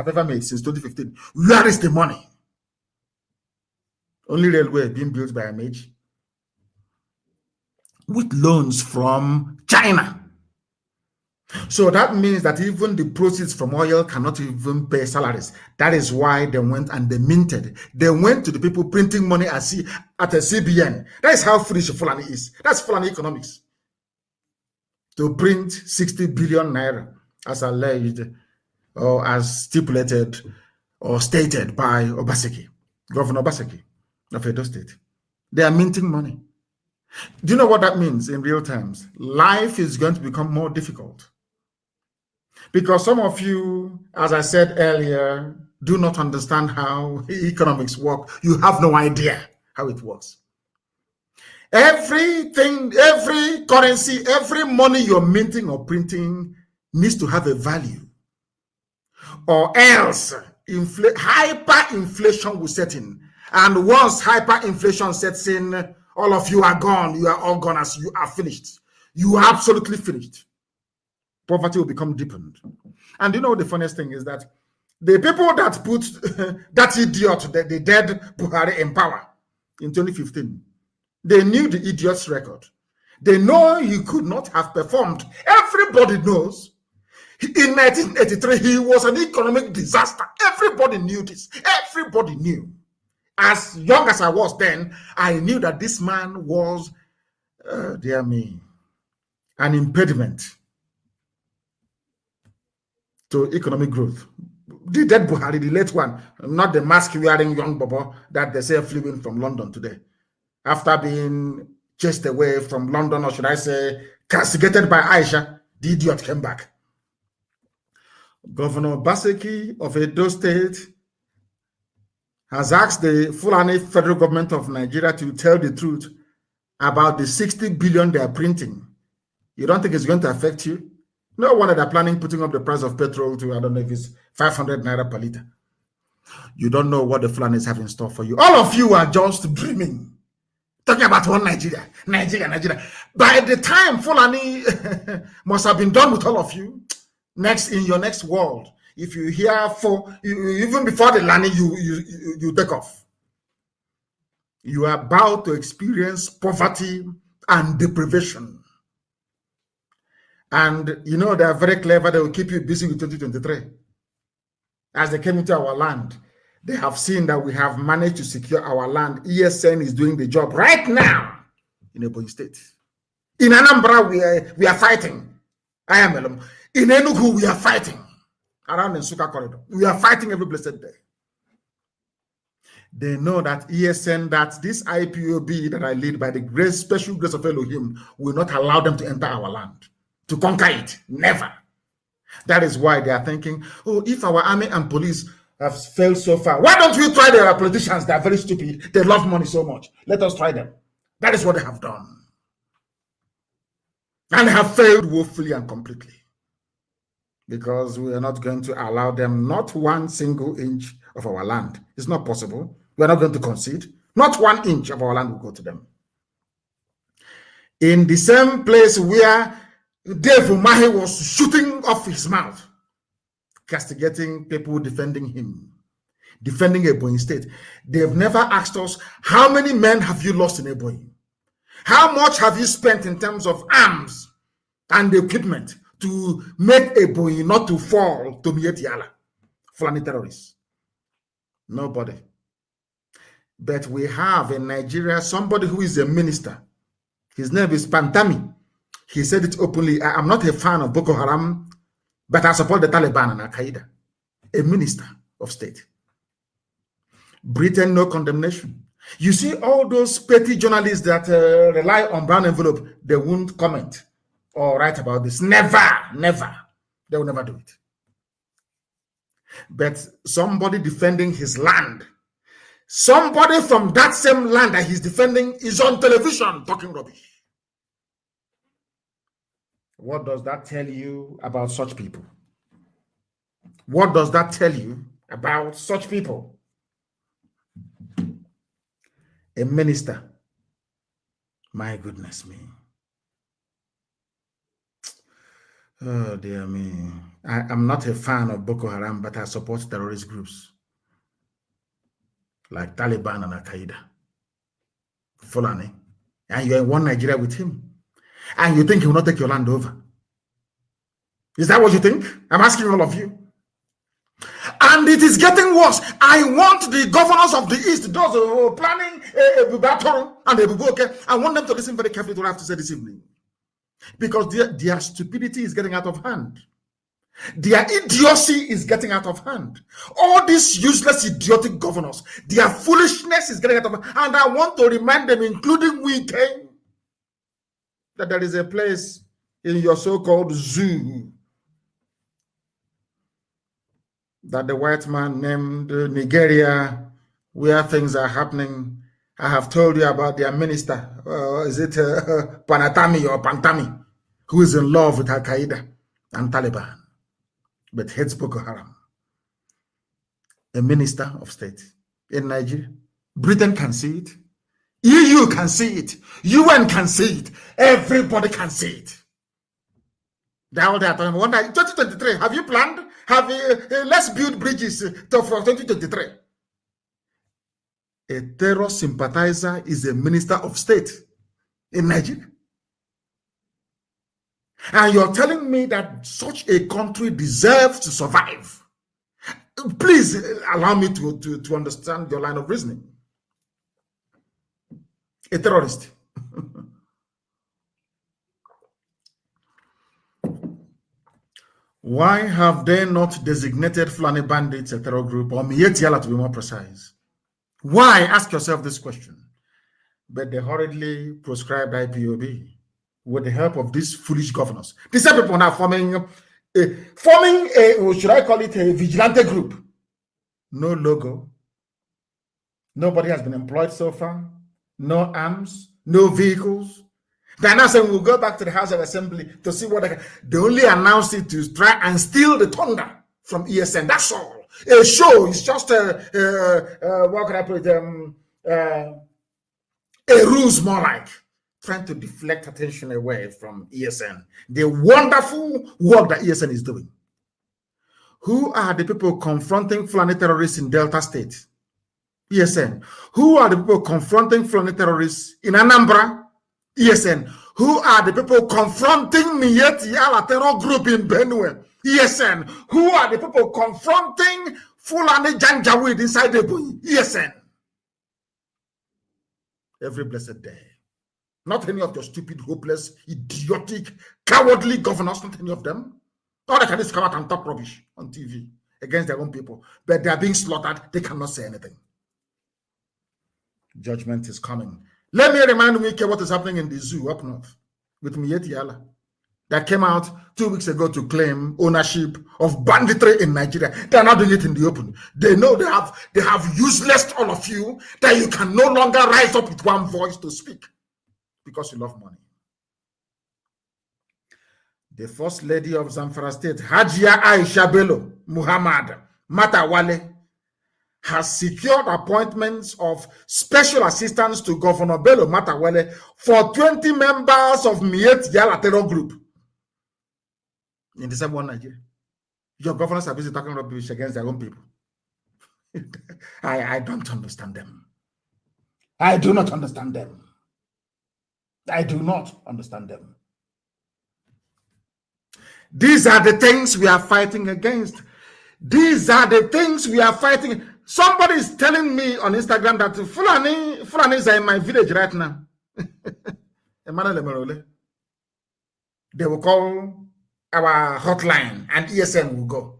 ever made since 2015? Where is the money? Only railway being built by Amage with loans from China. So that means that even the proceeds from oil cannot even pay salaries. That is why they went and they minted. They went to the people printing money at a CBN. That is how foolish Fulani is. That's Fulani economics. To print 60 billion naira as alleged or as stipulated or stated by Obaseki, Governor Obaseki of Edo State. They are minting money. Do you know what that means in real terms? Life is going to become more difficult. Because some of you, as I said earlier, do not understand how economics work. You have no idea how it works. Everything, every currency, every money you're minting or printing needs to have a value. Or else hyperinflation will set in. And once hyperinflation sets in, all of you are gone. You are all gone as you are finished. You are absolutely finished. Poverty will become deepened. And you know the funniest thing is that the people that put that idiot, the dead Buhari in power in 2015, they knew the idiot's record. They know he could not have performed. Everybody knows. In 1983, he was an economic disaster. Everybody knew this. Everybody knew. As young as I was then, I knew that this man was, dear me, an impediment to economic growth. The dead Buhari, the late one, not the mask-wearing young bobo that they say flew in from London today. After being chased away from London, or should I say, castigated by Aisha, the idiot came back. Governor Baseki of Edo State has asked the Fulani federal government of Nigeria to tell the truth about the 60 billion they are printing. You don't think it's going to affect you? No wonder they're planning putting up the price of petrol to, I don't know if it's 500 naira per liter. You don't know what the Fulanis have in store for you. All of you are just dreaming. Talking about one Nigeria. By the time Fulani must have been done with all of you, in your next world, if you hear even before the landing, you take off. You are about to experience poverty and deprivation. And you know, they are very clever. They will keep you busy with 2023. As they came into our land, they have seen that we have managed to secure our land. ESN is doing the job right now in Ebonyi State. In Anambra, we are fighting. I am alone. In Enugu, we are fighting. Around the Nsukka corridor. We are fighting every blessed day. They know that ESN, that this IPOB that I lead by the grace, special grace of Elohim, will not allow them to enter our land, to conquer it. Never. That is why they are thinking, oh, if our army and police have failed so far, why don't we try their politicians? They are very stupid. They love money so much. Let us try them. That is what they have done. And they have failed woefully and completely. Because we are not going to allow them not 1 single inch of our land. It's not possible. We are not going to concede. Not 1 inch of our land will go to them. In the same place where Dave Umahi was shooting off his mouth, castigating people defending him, defending Ebonyi State. They've never asked us, how many men have you lost in Ebonyi? How much have you spent in terms of arms and equipment to make Ebonyi not to fall to Mietiala, Fulani terrorists? Nobody. But we have in Nigeria somebody who is a minister. His name is Pantami. He said it openly. I am not a fan of Boko Haram, but I support the Taliban and Al-Qaeda. A minister of state. Britain, no condemnation. You see all those petty journalists that rely on brown envelope, they won't comment or write about this. Never. They will never do it. But somebody defending his land, somebody from that same land that he's defending is on television talking rubbish. What does that tell you about such people? What does that tell you about such people? A minister. My goodness me. Oh, dear me. I'm not a fan of Boko Haram, but I support terrorist groups like Taliban and Al-Qaeda. Fulani. And you're in one Nigeria with him. And you think he will not take your land over. Is that what you think? I'm asking all of you. And it is getting worse. I want the governors of the East, those who are planning a battle and a okay, I want them to listen very carefully to what I have to say this evening. Because their stupidity is getting out of hand. Their idiocy is getting out of hand. All these useless, idiotic governors, their foolishness is getting out of hand. And I want to remind them, including Wike, that there is a place in your so-called zoo that the white man named Nigeria, where things are happening. I have told you about their minister, is it Panatami or Pantami, who is in love with Al-Qaeda and Taliban, but hates Boko Haram. A minister of state in Nigeria. Britain can see it. EU can see it. UN can see it. Everybody can see it. They're all there. 2023, have you planned? Let's build bridges for 2023. A terror sympathizer is a minister of state in Nigeria. And you're telling me that such a country deserves to survive. Please allow me to understand your line of reasoning. A terrorist. Why have they not designated Fulani bandits a terror group, or Mietiala to be more precise? Why? Ask yourself this question. But they hurriedly proscribed IPOB with the help of these foolish governors. These people now forming a, should I call it a vigilante group? No logo. Nobody has been employed so far. No arms, no vehicles. They're now saying we'll go back to the House of Assembly to see what they only announced it to try and steal the thunder from ESN. That's all. A show is just what can I put it? A ruse, more like trying to deflect attention away from ESN. The wonderful work that ESN is doing. Who are the people confronting Fulani terrorists in Delta State? ESN. Who are the people confronting Fulani terrorists in Anambra? ESN. Who are the people confronting Mieti Ala terror group in Benue? ESN. Who are the people confronting Fulani Janjaweed inside the Ebonyi? ESN. Every blessed day. Not any of your stupid, hopeless, idiotic, cowardly governors, not any of them. All they can do is come out and talk rubbish on TV against their own people. But they are being slaughtered. They cannot say anything. Judgment is coming. Let me remind Wike what is happening in the zoo up north with Mieti Allah that came out 2 weeks ago to claim ownership of banditry in Nigeria. They are not doing it in the open. They know they have useless all of you, that you can no longer rise up with one voice to speak because you love money. The First Lady of Zamfara State, Hajia Aisha Bello Muhammad Matawale, has secured appointments of special assistants to Governor Bello Matawale for 20 members of Miet Yala terror group in the same one Nigeria. Your governors are busy talking rubbish against their own people. I don't understand them. I do not understand them. I do not understand them. These are the things we are fighting against. These are the things we are fighting. Somebody is telling me on Instagram that Fulanis are in my village right now. They will call our hotline and ESN will go.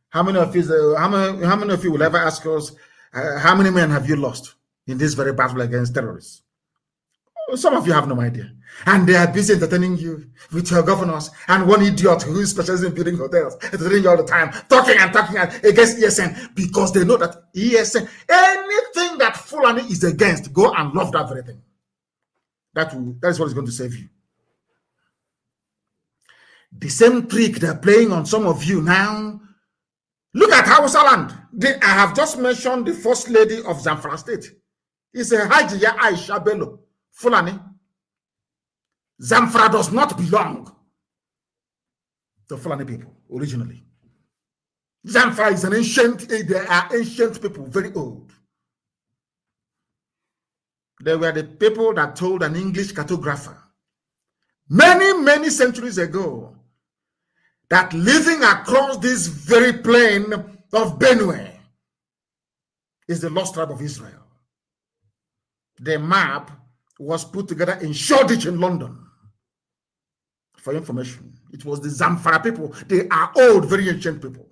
How many of you? How many of you will ever ask us how many men have you lost in this very battle against terrorists? Some of you have no idea. And they are busy entertaining you with your governors and one idiot who is specializing in building hotels, entertaining you all the time, talking against ESN, because they know that ESN, anything that Fulani is against, go and love that very thing. That is what is going to save you. The same trick they're playing on some of you now. Look at Hausa land. I have just mentioned the First Lady of Zamfara State. It's a Hajiya Aisha Bello Fulani. Zamfara does not belong to Fulani people originally. Zamfara is an ancient, they are ancient people, very old. They were the people that told an English cartographer many, many centuries ago that living across this very plain of Benue is the lost tribe of Israel. The map was put together in Shoreditch in London. For information, it was the Zamfara people. They are old, very ancient people.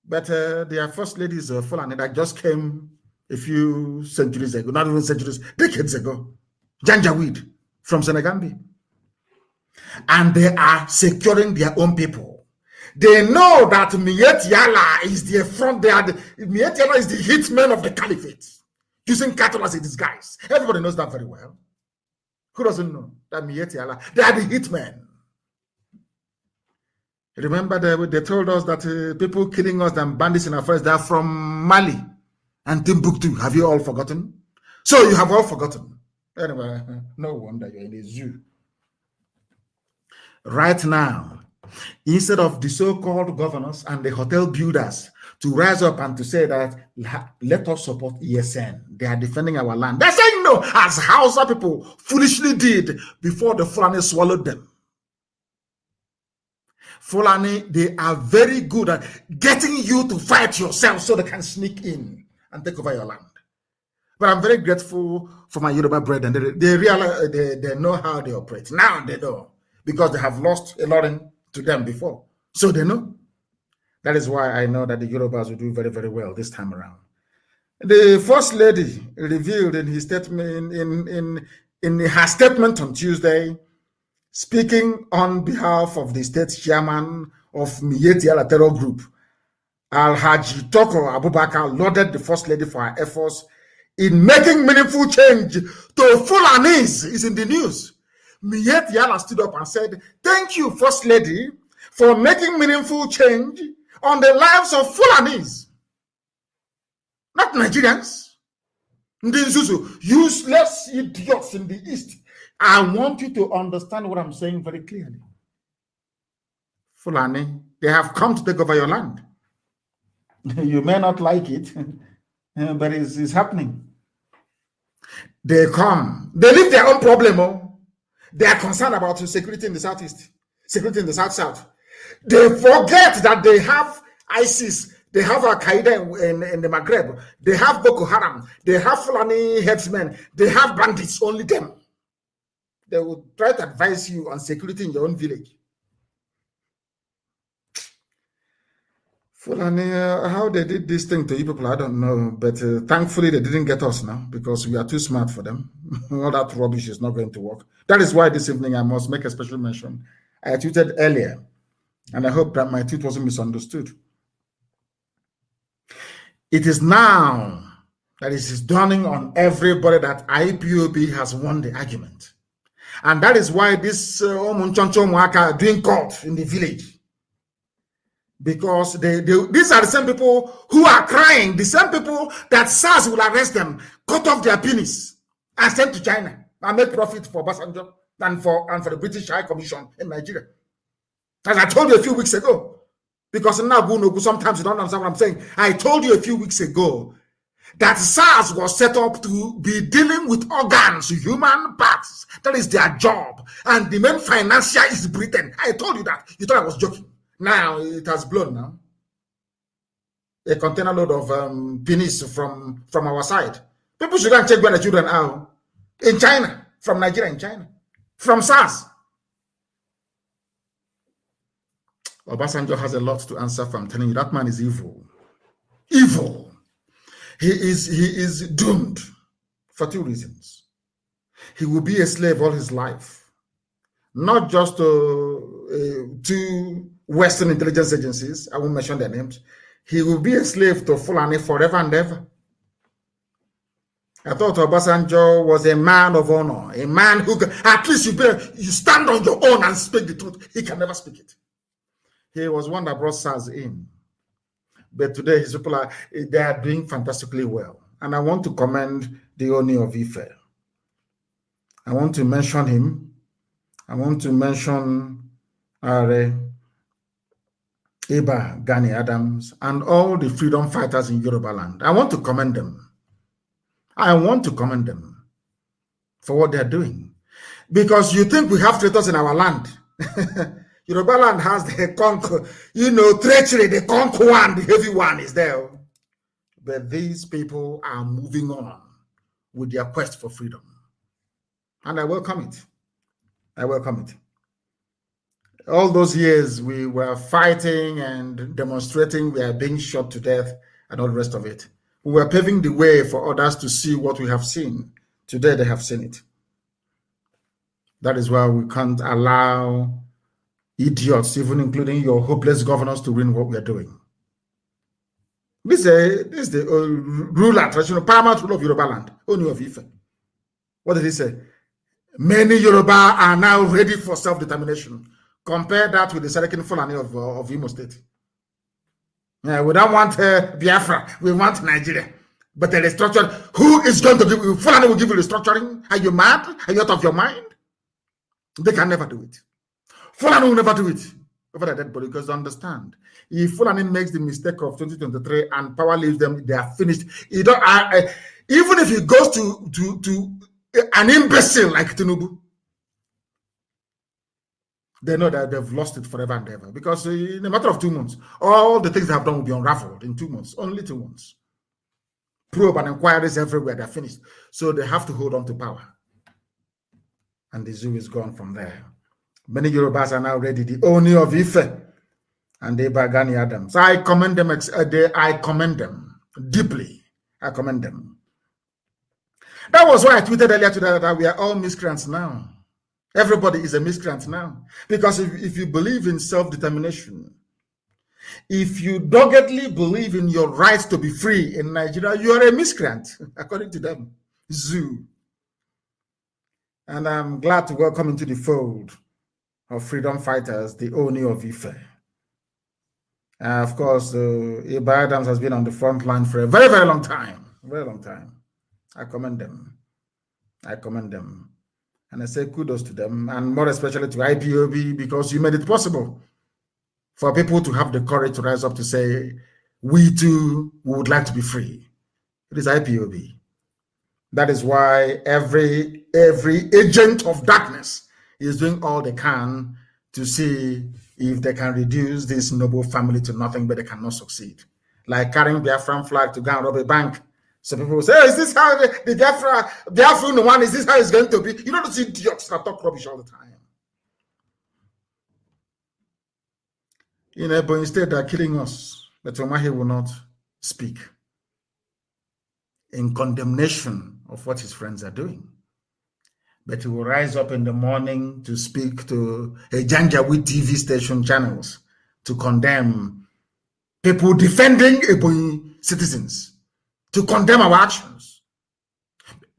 But their first lady is Fulani that just came a few centuries ago, not even centuries, decades ago. Janjaweed from Senegambi. And they are securing their own people. They know that Miet Yala is the front. Miet Yala is the hitman of the caliphate, using cattle as a disguise. Everybody knows that very well. Who doesn't know that Miet Yala? They are the hitmen. Remember, they told us that people killing us and bandits in our forest, they are from Mali and Timbuktu. Have you all forgotten? So you have all forgotten. Anyway, no wonder you're in a zoo. Right now, instead of the so-called governors and the hotel builders to rise up and to say that, let us support ESN, they are defending our land. They're saying no, as Hausa people foolishly did before the Fulani swallowed them. Fulani, they are very good at getting you to fight yourself so they can sneak in and take over your land. But I'm very grateful for my Yoruba brethren. They realize they know how they operate. Now they know, because they have lost a lot to them before. So they know. That is why I know that the Yorubas will do very, very well this time around. The First Lady revealed in his statement, in her statement on Tuesday, speaking on behalf of the state chairman of Miyetti Ala Terror Group, Alhaji Toko Abubakar lauded the First Lady for her efforts in making meaningful change to Fulanis. Is in the news. Miyetti Ala stood up and said, "Thank you, First Lady, for making meaningful change on the lives of Fulanis, not Nigerians. Useless idiots in the East. I want you to understand what I'm saying very clearly. Fulani, they have come to take over your land. You may not like it, but it's happening. They come. They leave their own problem. Oh. They are concerned about security in the Southeast, security in the South. They forget that they have ISIS, they have Al-Qaeda in the Maghreb, they have Boko Haram, they have Fulani headsmen, they have bandits, only them. They will try to advise you on security in your own village. Fulani, how they did this thing to you people, I don't know. But thankfully, they didn't get us now because we are too smart for them. All that rubbish is not going to work. That is why this evening I must make a special mention. I tweeted earlier, and I hope that my tweet wasn't misunderstood. It is now that it is dawning on everybody that IPOB has won the argument. And that is why this Omunchoncho Mwaka are doing court in the village. Because these are the same people who are crying, the same people that SARS will arrest them, cut off their penis, and send to China and make profit for Obasanjo and for the British High Commission in Nigeria. As I told you a few weeks ago, because now sometimes you don't understand what I'm saying. I told you a few weeks ago that SARS was set up to be dealing with organs, human parts. That is their job. And the main financier is Britain. I told you that. You thought I was joking. Now it has blown now. A container load of penis from our side. People should go and check where the children are. In China. From Nigeria in China. From SARS. Obasanjo has a lot to answer for. I'm telling you, that man is evil. Evil. He is doomed for two reasons. He will be a slave all his life. Not just to Western intelligence agencies. I won't mention their names. He will be a slave to Fulani forever and ever. I thought Obasanjo was a man of honor. A man who, at least you stand on your own and speak the truth. He can never speak it. He was one that brought SARS in. But today his people they are doing fantastically well. And I want to commend the Oni of Ife. I want to mention him. I want to mention Are Iba, Gani Adams, and all the freedom fighters in Yoruba land. I want to commend them. I want to commend them for what they're doing. Because you think we have traitors in our land. Yoruba land has the conquer, treachery, the conquer one, the heavy one is there. But these people are moving on with their quest for freedom. And I welcome it. I welcome it. All those years we were fighting and demonstrating, we are being shot to death and all the rest of it. We were paving the way for others to see what we have seen. Today they have seen it. That is why we can't allow idiots, even including your hopeless governors, to ruin what we are doing. This is the ruler, traditional paramount rule of Yoruba land, only of Ife. What did he say? Many Yoruba are now ready for self-determination. Compare that with the Serikin Fulani of Imo State. Yeah, we don't want Biafra, we want Nigeria. But the restructuring, who is going to give you? Fulani will give you restructuring? Are you mad? Are you out of your mind? They can never do it. Fulani will never do it over the dead body, because understand, if Fulani makes the mistake of 2023 and power leaves them, they are finished. You don't, even if he goes to an imbecile like Tinubu, they know that they've lost it forever and ever, because in a matter of 2 months, all the things they have done will be unraveled in 2 months, only 2 months. Probe and inquiries everywhere, they're finished. So they have to hold on to power. And the zoo is gone from there. Many Yorubas are now ready, the Oni of Ife and the Bagani Adams. I commend them, I commend them deeply. I commend them. That was why I tweeted earlier today that we are all miscreants now. Everybody is a miscreant now. Because if you believe in self-determination, if you doggedly believe in your right to be free in Nigeria, you are a miscreant, according to them. Zoo. And I'm glad to welcome into the fold of freedom fighters, the Oni of Ife. Of course, Iba Adams has been on the front line for a very, very long time. Very long time. I commend them. I commend them. And I say kudos to them, and more especially to IPOB, because you made it possible for people to have the courage to rise up to say, we too would like to be free. It is IPOB. That is why every agent of darkness is doing all they can to see if they can reduce this noble family to nothing, but they cannot succeed. Like carrying Biafran flag to go and rob a bank. So people will say, oh, is this how the Biafran one, is this how it's going to be? You don't see idiots that talk rubbish all the time. But instead they're killing us. But Omahe will not speak in condemnation of what his friends are doing. But he will rise up in the morning to speak to a Janjaweed TV station channels to condemn people defending Ebonyi citizens, to condemn our actions.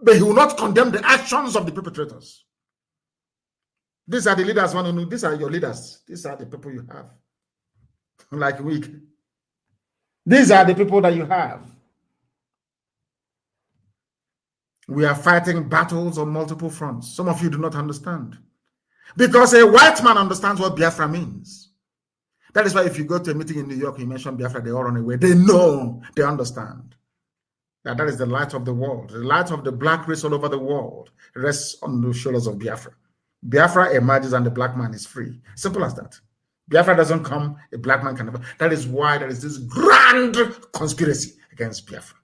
But he will not condemn the actions of the perpetrators. These are the leaders, these are your leaders. These are the people you have. Like we. These are the people that you have. We are fighting battles on multiple fronts. Some of you do not understand. Because a white man understands what Biafra means. That is why if you go to a meeting in New York, you mention Biafra, they all run away. They know, they understand. That is the light of the world. The light of the black race all over the world rests on the shoulders of Biafra. Biafra emerges and the black man is free. Simple as that. Biafra doesn't come, a black man can never. That is why there is this grand conspiracy against Biafra.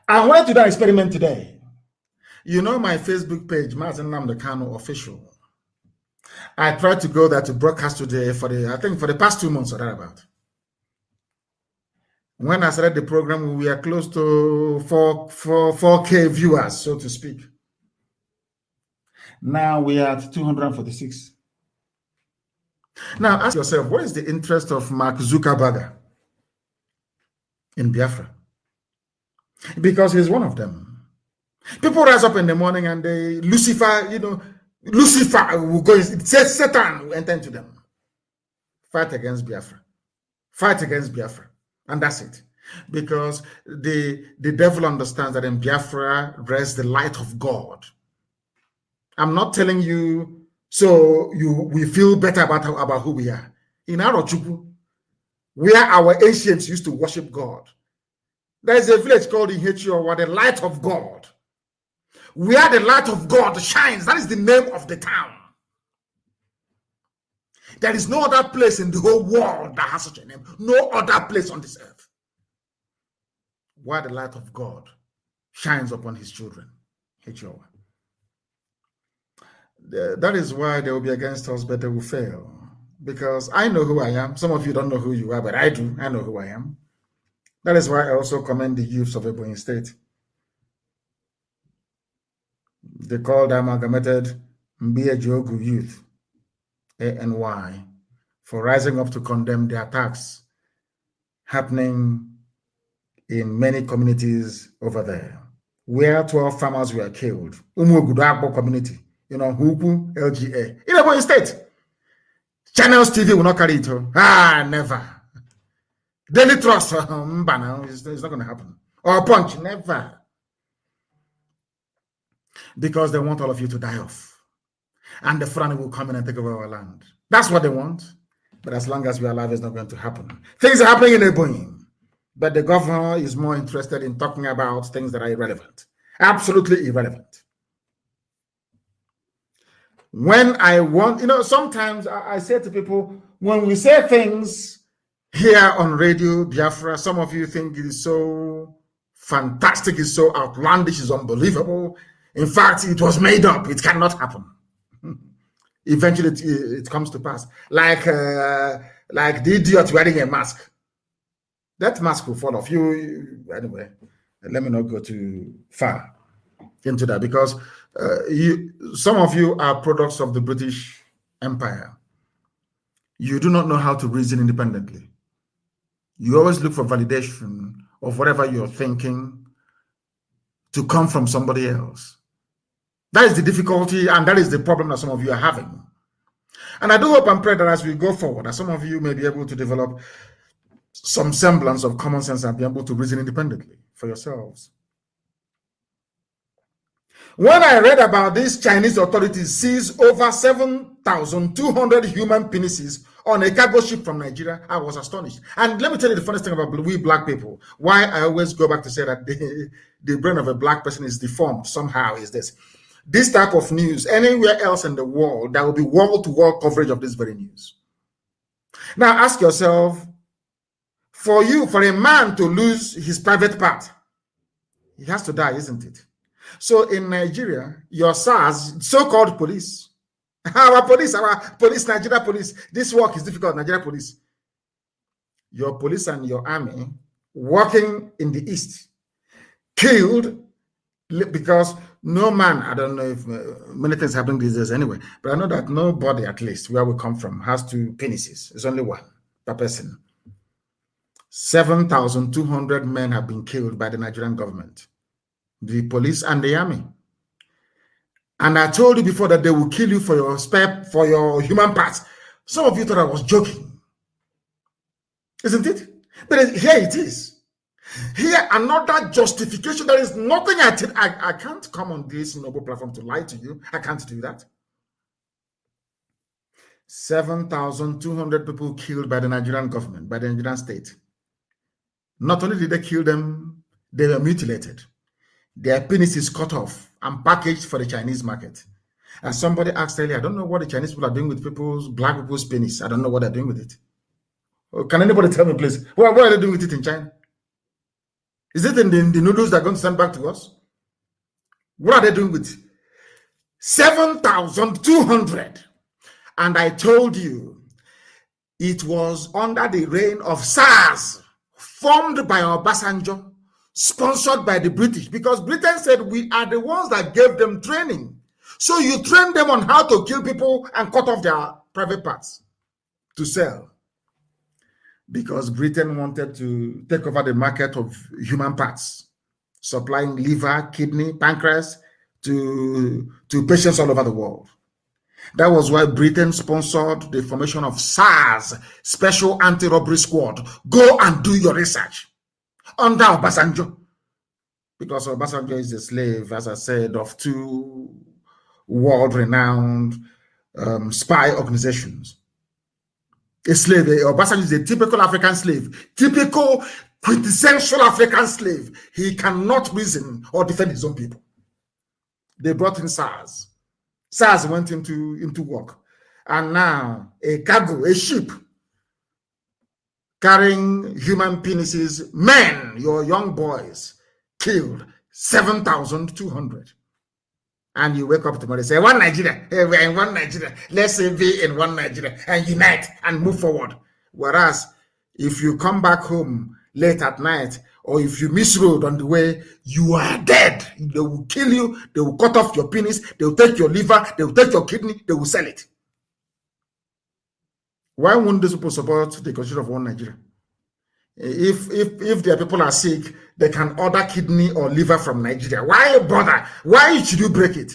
I wanted to do an experiment today. You know my Facebook page, Mazi Nnamdi Kanu official. I tried to go there to broadcast today for the past 2 months or thereabout. When I started the program, we were close to 4K viewers, so to speak. Now we are at 246. Now ask yourself, what is the interest of Mark Zuckerberg in Biafra? Because he's one of them. People rise up in the morning and Lucifer will go, it says Satan will enter into them. Fight against Biafra. Fight against Biafra. And that's it. Because the devil understands that in Biafra rests the light of God. I'm not telling you so we feel better about who we are. In Arochukwu, where our ancients used to worship God, there is a village called Ihechio, where the light of God, where the light of God shines. That is the name of the town. There is no other place in the whole world that has such a name. No other place on this earth. Why the light of God shines upon his children. H-O. That is why they will be against us, but they will fail. Because I know who I am. Some of you don't know who you are, but I do. I know who I am. That is why I also commend the youths of Ebonyi State. They called amalgamated Mbiejogu youth, ANY, for rising up to condemn the attacks happening in many communities over there, where 12 farmers were killed. Umuogudagbo community, Huku, LGA, in Ebonyi State. Channels TV will not carry it. Never. Daily Trust, it's not going to happen. Or Punch, never. Because they want all of you to die off. And the Fulani will come in and take over our land. That's what they want. But as long as we are alive, it's not going to happen. Things are happening in Ebonyi. But the governor is more interested in talking about things that are irrelevant. Absolutely irrelevant. When I want, sometimes I say to people, when we say things here on Radio Biafra, some of you think it is so fantastic, it's so outlandish, it's unbelievable. In fact, it was made up. It cannot happen. Eventually, it comes to pass. Like the idiot wearing a mask. That mask will fall off. Anyway, let me not go too far into that, because some of you are products of the British Empire. You do not know how to reason independently. You always look for validation of whatever you're thinking to come from somebody else. That is the difficulty, and that is the problem that some of you are having. And I do hope and pray that as we go forward, that some of you may be able to develop some semblance of common sense and be able to reason independently for yourselves. When I read about these Chinese authorities seized over 7,200 human penises on a cargo ship from Nigeria, I was astonished. And let me tell you the funniest thing about we black people. Why I always go back to say that the brain of a black person is deformed somehow is this. This type of news, anywhere else in the world, there will be wall-to-wall coverage of this very news. Now ask yourself, for a man to lose his private part, he has to die, isn't it? So in Nigeria, your SARS, so-called police, our police, Nigeria police, this work is difficult, Nigeria police. Your police and your army working in the East, killed because no man, I don't know if many things happening these days anyway, but I know that nobody, at least where we come from, has two penises. It's only one per person. 7,200 men have been killed by the Nigerian government, the police and the army. And I told you before that they will kill you for your human parts. Some of you thought I was joking, isn't it? But here it is. Here, another justification. There is nothing I can't come on this noble platform to lie to you. I can't do that. 7,200 people killed by the Nigerian government, by the Nigerian state. Not only did they kill them, they were mutilated. Their penises cut off and packaged for the Chinese market. And somebody asked earlier, I don't know what the Chinese people are doing with black people's penis. I don't know what they're doing with it. Can anybody tell me, please? What are they doing with it in China? Is it in the noodles they're going to send back to us? What are they doing with 7,200? And I told you, it was under the reign of SARS, formed by Obasanjo, sponsored by the British, because Britain said we are the ones that gave them training. So you train them on how to kill people and cut off their private parts to sell. Because Britain wanted to take over the market of human parts, supplying liver, kidney, pancreas to patients all over the world. That was why Britain sponsored the formation of SARS, Special Anti-Robbery Squad. Go and do your research under Obasanjo. Because Obasanjo is a slave, as I said, of two world-renowned spy organizations. A slave, Obasanjo is a typical African slave, typical quintessential African slave. He cannot reason or defend his own people. They brought in SARS. SARS went into work. And now a cargo, a ship carrying human penises, men, your young boys, killed 7,200. And you wake up tomorrow and say, one Nigeria, hey, we're in one Nigeria. Let's say be in one Nigeria and unite and move forward. Whereas if you come back home late at night, or if you miss road on the way, you are dead. They will kill you. They will cut off your penis. They will take your liver. They will take your kidney. They will sell it. Why won't these people support the constitution of one Nigeria? If their people are sick, they can order kidney or liver from Nigeria. Why bother? Why should you break it?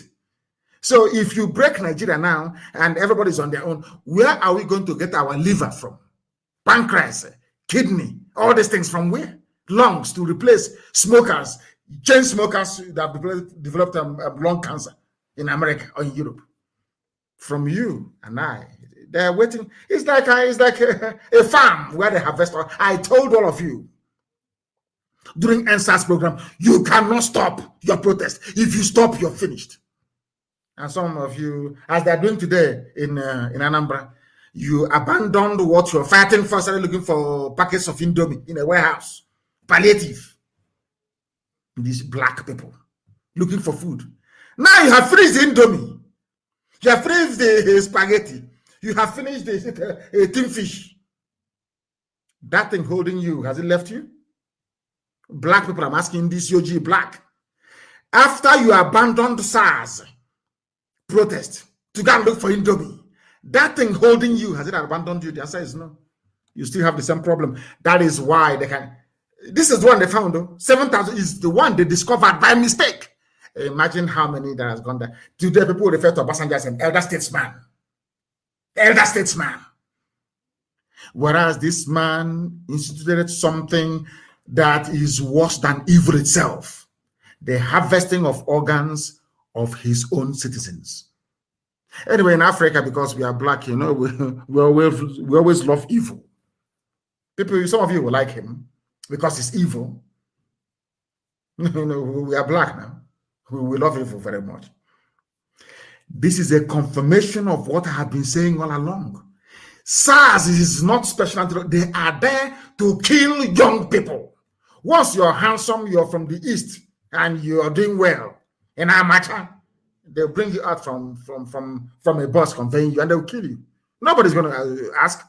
So if you break Nigeria now and everybody's on their own, where are we going to get our liver from? Pancreas, kidney, all these things from where? Lungs to replace smokers, chain smokers that have developed lung cancer in America or in Europe. From you and I, they're waiting. It's like a farm where they harvest. I told all of you during NSAS program, you cannot stop your protest. If you stop, you're finished. And some of you, as they're doing today in Anambra, you abandoned what you're fighting for, started looking for packets of Indomie in a warehouse. Palliative. These black people looking for food. Now you have finished the Indomie. You have finished the spaghetti. You have finished the tin fish. That thing holding you, has it left you? Black people, I'm asking this, UG black. After you abandoned SARS protest to go and look for Indomie, that thing holding you, has it abandoned you? The answer is no. You still have the same problem. That is why they can. This is the one they found, though. 7,000 is the one they discovered by mistake. Imagine how many that has gone there. Today, people refer to Obasanjo as an elder statesman. Elder statesman. Whereas this man instituted something that is worse than evil itself. The harvesting of organs of his own citizens. Anyway, in Africa, because we are black, you know, we always love evil. People, some of you will like him because it's evil. You know, we are black now. We love evil very much. This is a confirmation of what I have been saying all along. SARS is not special. They are there to kill young people. Once you're handsome, you're from the East, and you're doing well in Amacha, they'll bring you out from a bus conveying you, and they'll kill you. Nobody's going to ask.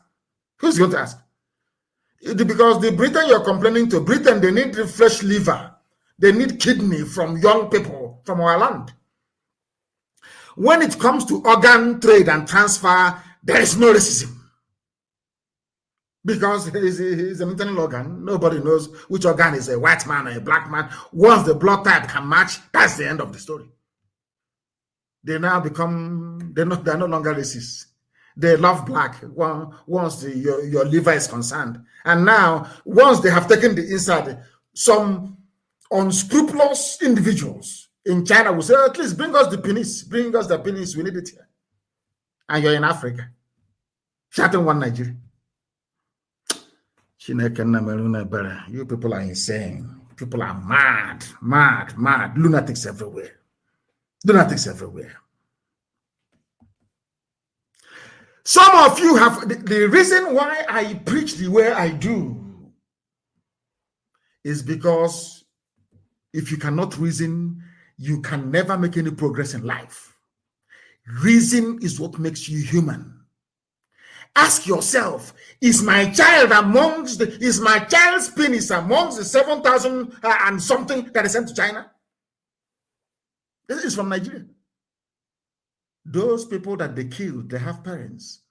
Who's going to ask? Because the Britain you're complaining to, Britain, they need the fresh liver. They need kidney from young people from our land. When it comes to organ trade and transfer, there is no racism. Because he's an internal organ. Nobody knows which organ is a white man or a black man. Once the blood type can match, that's the end of the story. They now become, they're no longer racist. They love black once your liver is concerned. And now, once they have taken the inside, some unscrupulous individuals in China will say, oh, at least bring us the penis. Bring us the penis. We need it here. And you're in Africa. Shouting one Nigeria. You people are insane. People are mad. Lunatics everywhere. Lunatics everywhere. Some of you have the reason why I preach the way I do is because if you cannot reason, you can never make any progress in life. Reason is what makes you human. Ask yourself, is my child's penis amongst the 7,000 and something that is sent to China? This is from Nigeria. Those people that they killed, they have parents,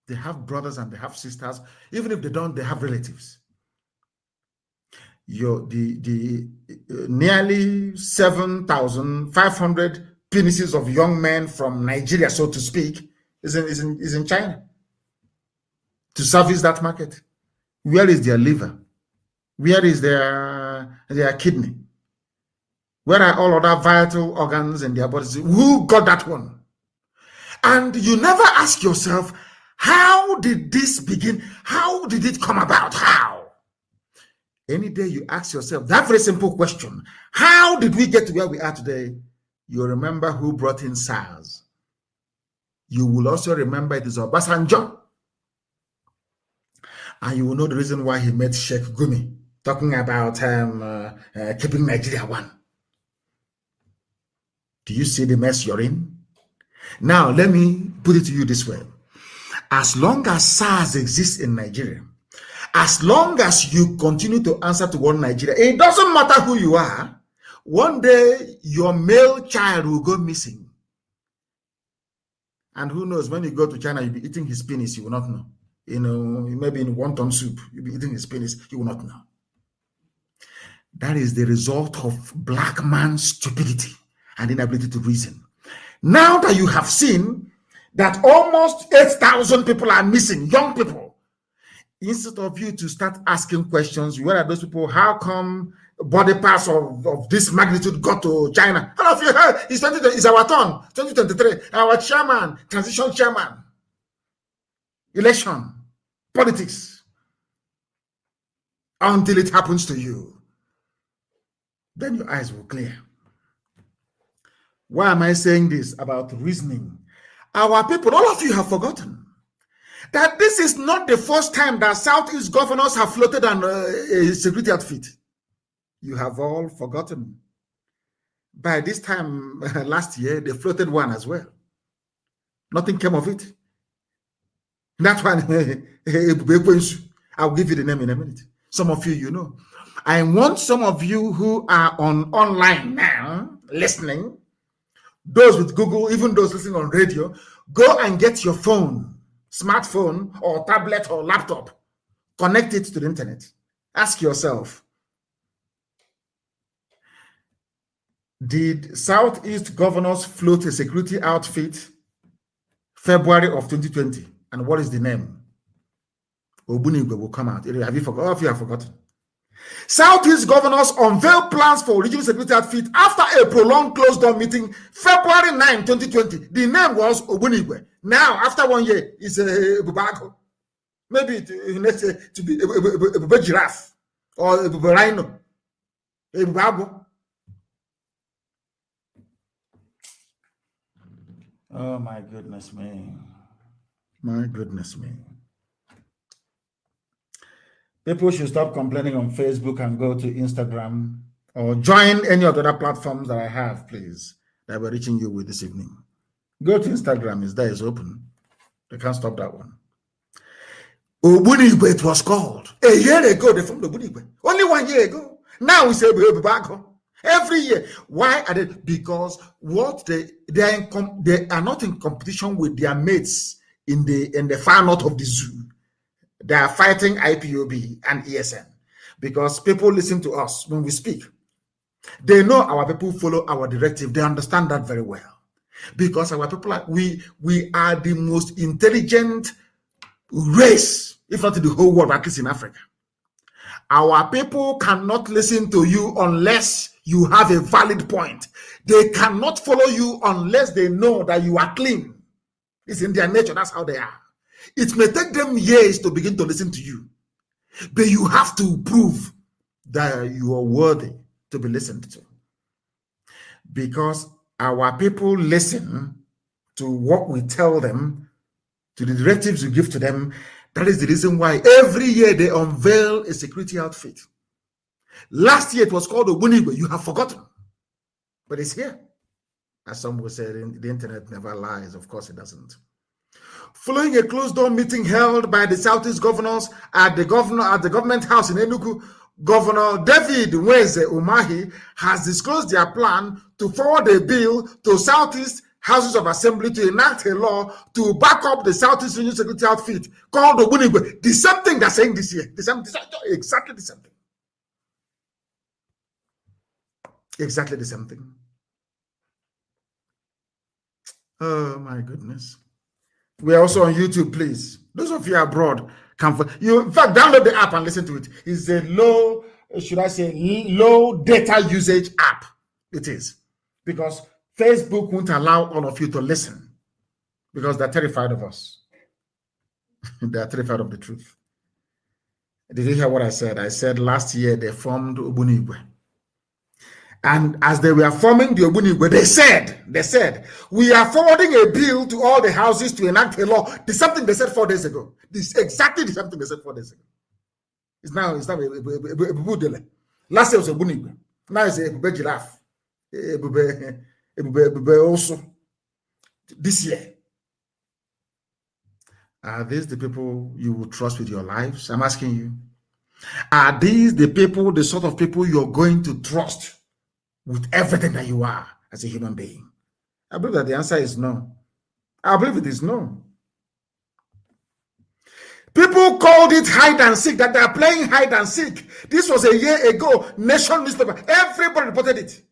they have brothers and they have sisters. Even if they don't, they have relatives. Nearly 7,500 penises of young men from Nigeria, so to speak, is in China to service that market. Where is their liver? Where is their kidney? Where are all other vital organs in their bodies? Who got that one? And you never ask yourself, how did this begin? How did it come about? How? Any day you ask yourself that very simple question, how did we get to where we are today? You remember who brought in SARS. you will also remember it is Obasanjo. And you will know the reason why he met Sheikh Gumi, talking about keeping Nigeria one. Do you see the mess you're in? Now, let me put it to you this way. As long as SARS exists in Nigeria, as long as you continue to answer to one Nigeria, it doesn't matter who you are, one day your male child will go missing. And who knows, when you go to China, you'll be eating his penis, you will not know. You know, maybe in wonton soup, you'll be eating his penis, you will not know. That is the result of black man's stupidity and inability to reason. Now that you have seen that almost 8,000 people are missing, young people, instead of you to start asking questions, where are those people? How come body parts of this magnitude got to China? All of you heard, it's our turn, 2023, our chairman, transition chairman, election, politics, until it happens to you. Then your eyes will clear. Why am I saying this about reasoning? Our people, all of you have forgotten that this is not the first time that Southeast governors have floated on a security outfit. You have all forgotten. By this time last year, they floated one as well. Nothing came of it. That one, I'll give you the name in a minute. Some of you, you know. I want some of you who are online now, listening, those with Google, even those listening on radio, go and get your phone, smartphone or tablet or laptop, connect it to the internet. Ask yourself, did Southeast governors float a security outfit February of 2020? And what is the name? Obunigwe will come out. Have you forgotten? All of you have forgotten. Southeast governors unveil plans for regional security outfit after a prolonged closed-door meeting February 9, 2020. The name was Obunigwe. Now, after 1 year, it's a Bubago. Maybe let's say to be a giraffe or a rhino. A Bubago. Oh my goodness me. My goodness me. People should stop complaining on Facebook and go to Instagram or join any of the other platforms that I have, please, that we're reaching you with this evening. Go to Instagram, it's there, it's open. They can't stop that one. Obunigwe, it was called. A year ago, they formed Obunigwe. Only 1 year ago. Now we say every year. Why are they? Because what they are not in competition with their mates in the far north of the zoo. They are fighting IPOB and ESN because people listen to us when we speak. They know our people follow our directive. They understand that very well because our people we are the most intelligent race, if not in the whole world, at least in Africa. Our people cannot listen to you unless you have a valid point. They cannot follow you unless they know that you are clean. It's in their nature. That's how they are. It may take them years to begin to listen to you, but you have to prove that you are worthy to be listened to. Because our people listen to what we tell them, to the directives we give to them. That is the reason why every year they unveil a security outfit. Last year it was called Obunigwe. You have forgotten, but it's here. As some will say, the internet never lies. Of course it doesn't. Following a closed-door meeting held by the Southeast governors at the government house in Enugu, Governor David Nweze Umahi has disclosed their plan to forward a bill to Southeast Houses of Assembly to enact a law to back up the Southeast Regional Security Outfit called Obunigwe. The same thing they're saying this year. Exactly the same thing. Exactly the same thing. Oh my goodness. We are also on YouTube, please. Those of you abroad, in fact, download the app and listen to it. It's a low data usage app. It is. Because Facebook won't allow all of you to listen because they're terrified of us. They're terrified of the truth. Did you hear what I said? I said last year they formed Obunigwe. And as they were forming the Ogbunigwe, they said, we are forwarding a bill to all the houses to enact a law. The something they said 4 days ago. This exactly the something they said 4 days ago. It's now Ebube. Last year was Ogbunigwe. Now it's Ebube Giraffe. Ebube also. This year. Are these the people you will trust with your lives? I'm asking you. Are these the people, the sort of people you're going to trust with everything that you are as a human being? I believe that the answer is no. I believe it is no. People called it hide and seek, that they are playing hide and seek. This was a year ago. Nation newspaper. Everybody reported it.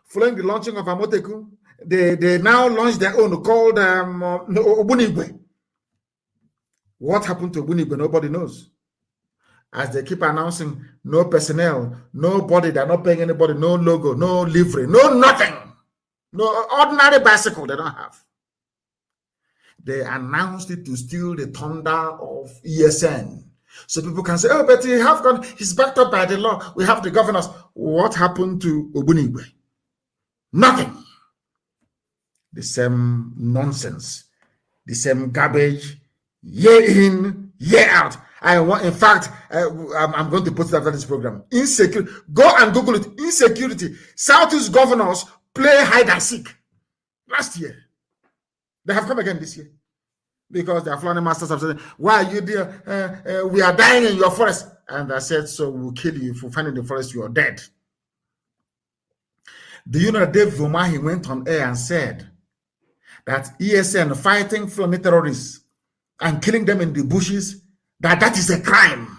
Following the launching of Amoteku, they now launched their own called Ogbunigwe. What happened to Ogbunigwe? Nobody knows. As they keep announcing, no personnel, nobody, they're not paying anybody, no logo, no livery, no nothing. No ordinary bicycle they don't have. They announced it to steal the thunder of ESN. So people can say, oh, but he's backed up by the law. We have the governors. What happened to Ogbunigwe? Nothing. The same nonsense, the same garbage, year in, year out. In fact, I'm going to post it after this program. Insecurity. Go and Google it. Insecurity. Southeast governors play hide and seek. Last year. They have come again this year. Because their flying masters have said, why are you there? We are dying in your forest. And I said, so we'll kill you. If we find in the forest, you are dead. Do you know that Dave Vomahi went on air and said that ESN fighting Fulani terrorists and killing them in the bushes, that is a crime.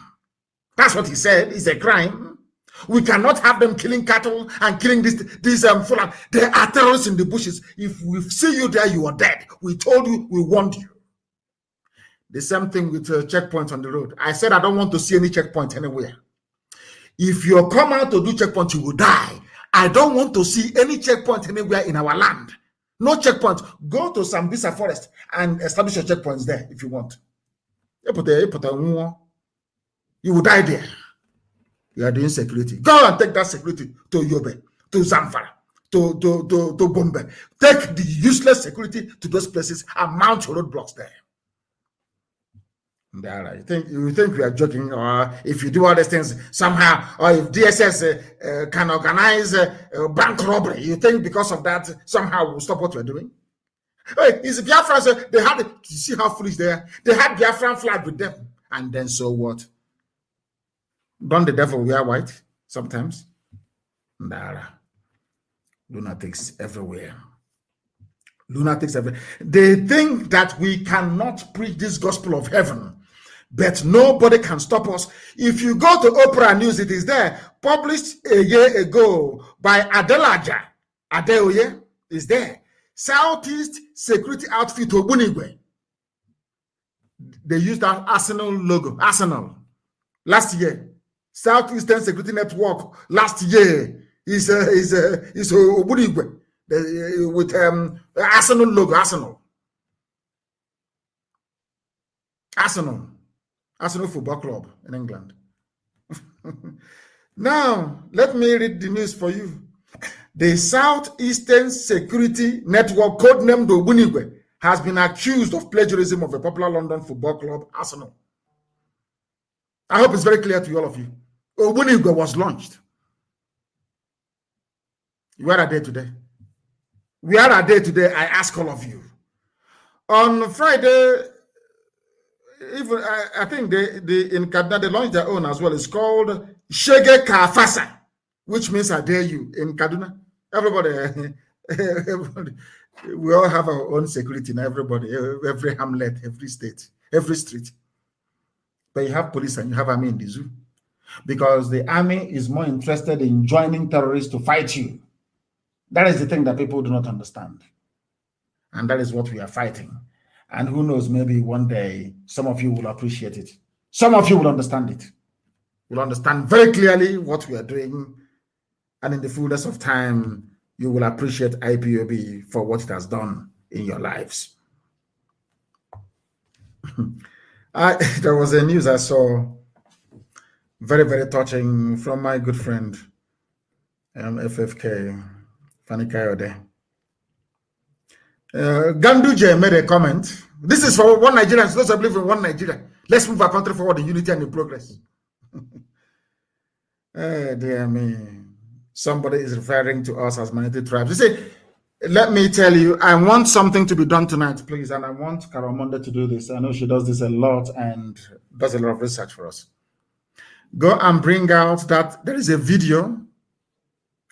That's what he said. It's a crime. We cannot have them killing cattle and killing these Fulani. There are terrorists in the bushes. If we see you there, you are dead. We told you, we warned you. The same thing with checkpoints on the road. I said I don't want to see any checkpoint anywhere. If you come out to do checkpoint, you will die. I don't want to see any checkpoint anywhere in our land. No checkpoint. Go to Sambisa Forest and establish your checkpoints there if you want. You will die there. You are doing security. Go and take that security to Yobe, to Zamfara, to Gombe. Take the useless security to those places and mount your roadblocks there. You think we are joking, or if you do all these things somehow, or if DSS can organize bank robbery, you think because of that somehow we'll stop what we're doing? Hey, is Biafran, they had, you see how foolish they are? They had Biafran flag with them, and then so what? Don't the devil wear white sometimes? Nah, lunatics everywhere. Lunatics everywhere. They think that we cannot preach this gospel of heaven, but nobody can stop us. If you go to Oprah News, it is there, published a year ago by Adelaja Adeoye, is there. Southeast Security Outfit Ogbunigwe. They used that Arsenal logo, Arsenal, last year. Southeastern Security Network last year is Ogbunigwe with Arsenal logo, Arsenal Football Club in England. Now, let me read the news for you. The Southeastern Security Network, codenamed Ogbunigwe, has been accused of plagiarism of a popular London football club, Arsenal. I hope it's very clear to all of you. Ogbunigwe was launched. Where are they today? Where are they today? I ask all of you. On Friday, even I think they in Kaduna they launched their own as well. It's called Shege Kafasa, which means I dare you in Kaduna. Everybody, we all have our own security now. Everybody, every hamlet, every state, every street. But you have police and you have army in the zoo, because the army is more interested in joining terrorists to fight you. That is the thing that people do not understand, and that is what we are fighting. And who knows, maybe one day some of you will appreciate it. Some of you will understand it. Will understand very clearly what we are doing. And in the fullness of time, you will appreciate IPOB for what it has done in your lives. There was a news I saw, very, very touching, from my good friend, FFK, Fanny Kayode. Ganduje made a comment. This is for one Nigeria. Those who believe in one Nigeria. Let's move our country forward in unity and in progress. Dear me. Somebody is referring to us as minority tribes. You see, let me tell you, I want something to be done tonight, please. And I want Karamonde to do this. I know she does this a lot and does a lot of research for us. Go and bring out that there is a video.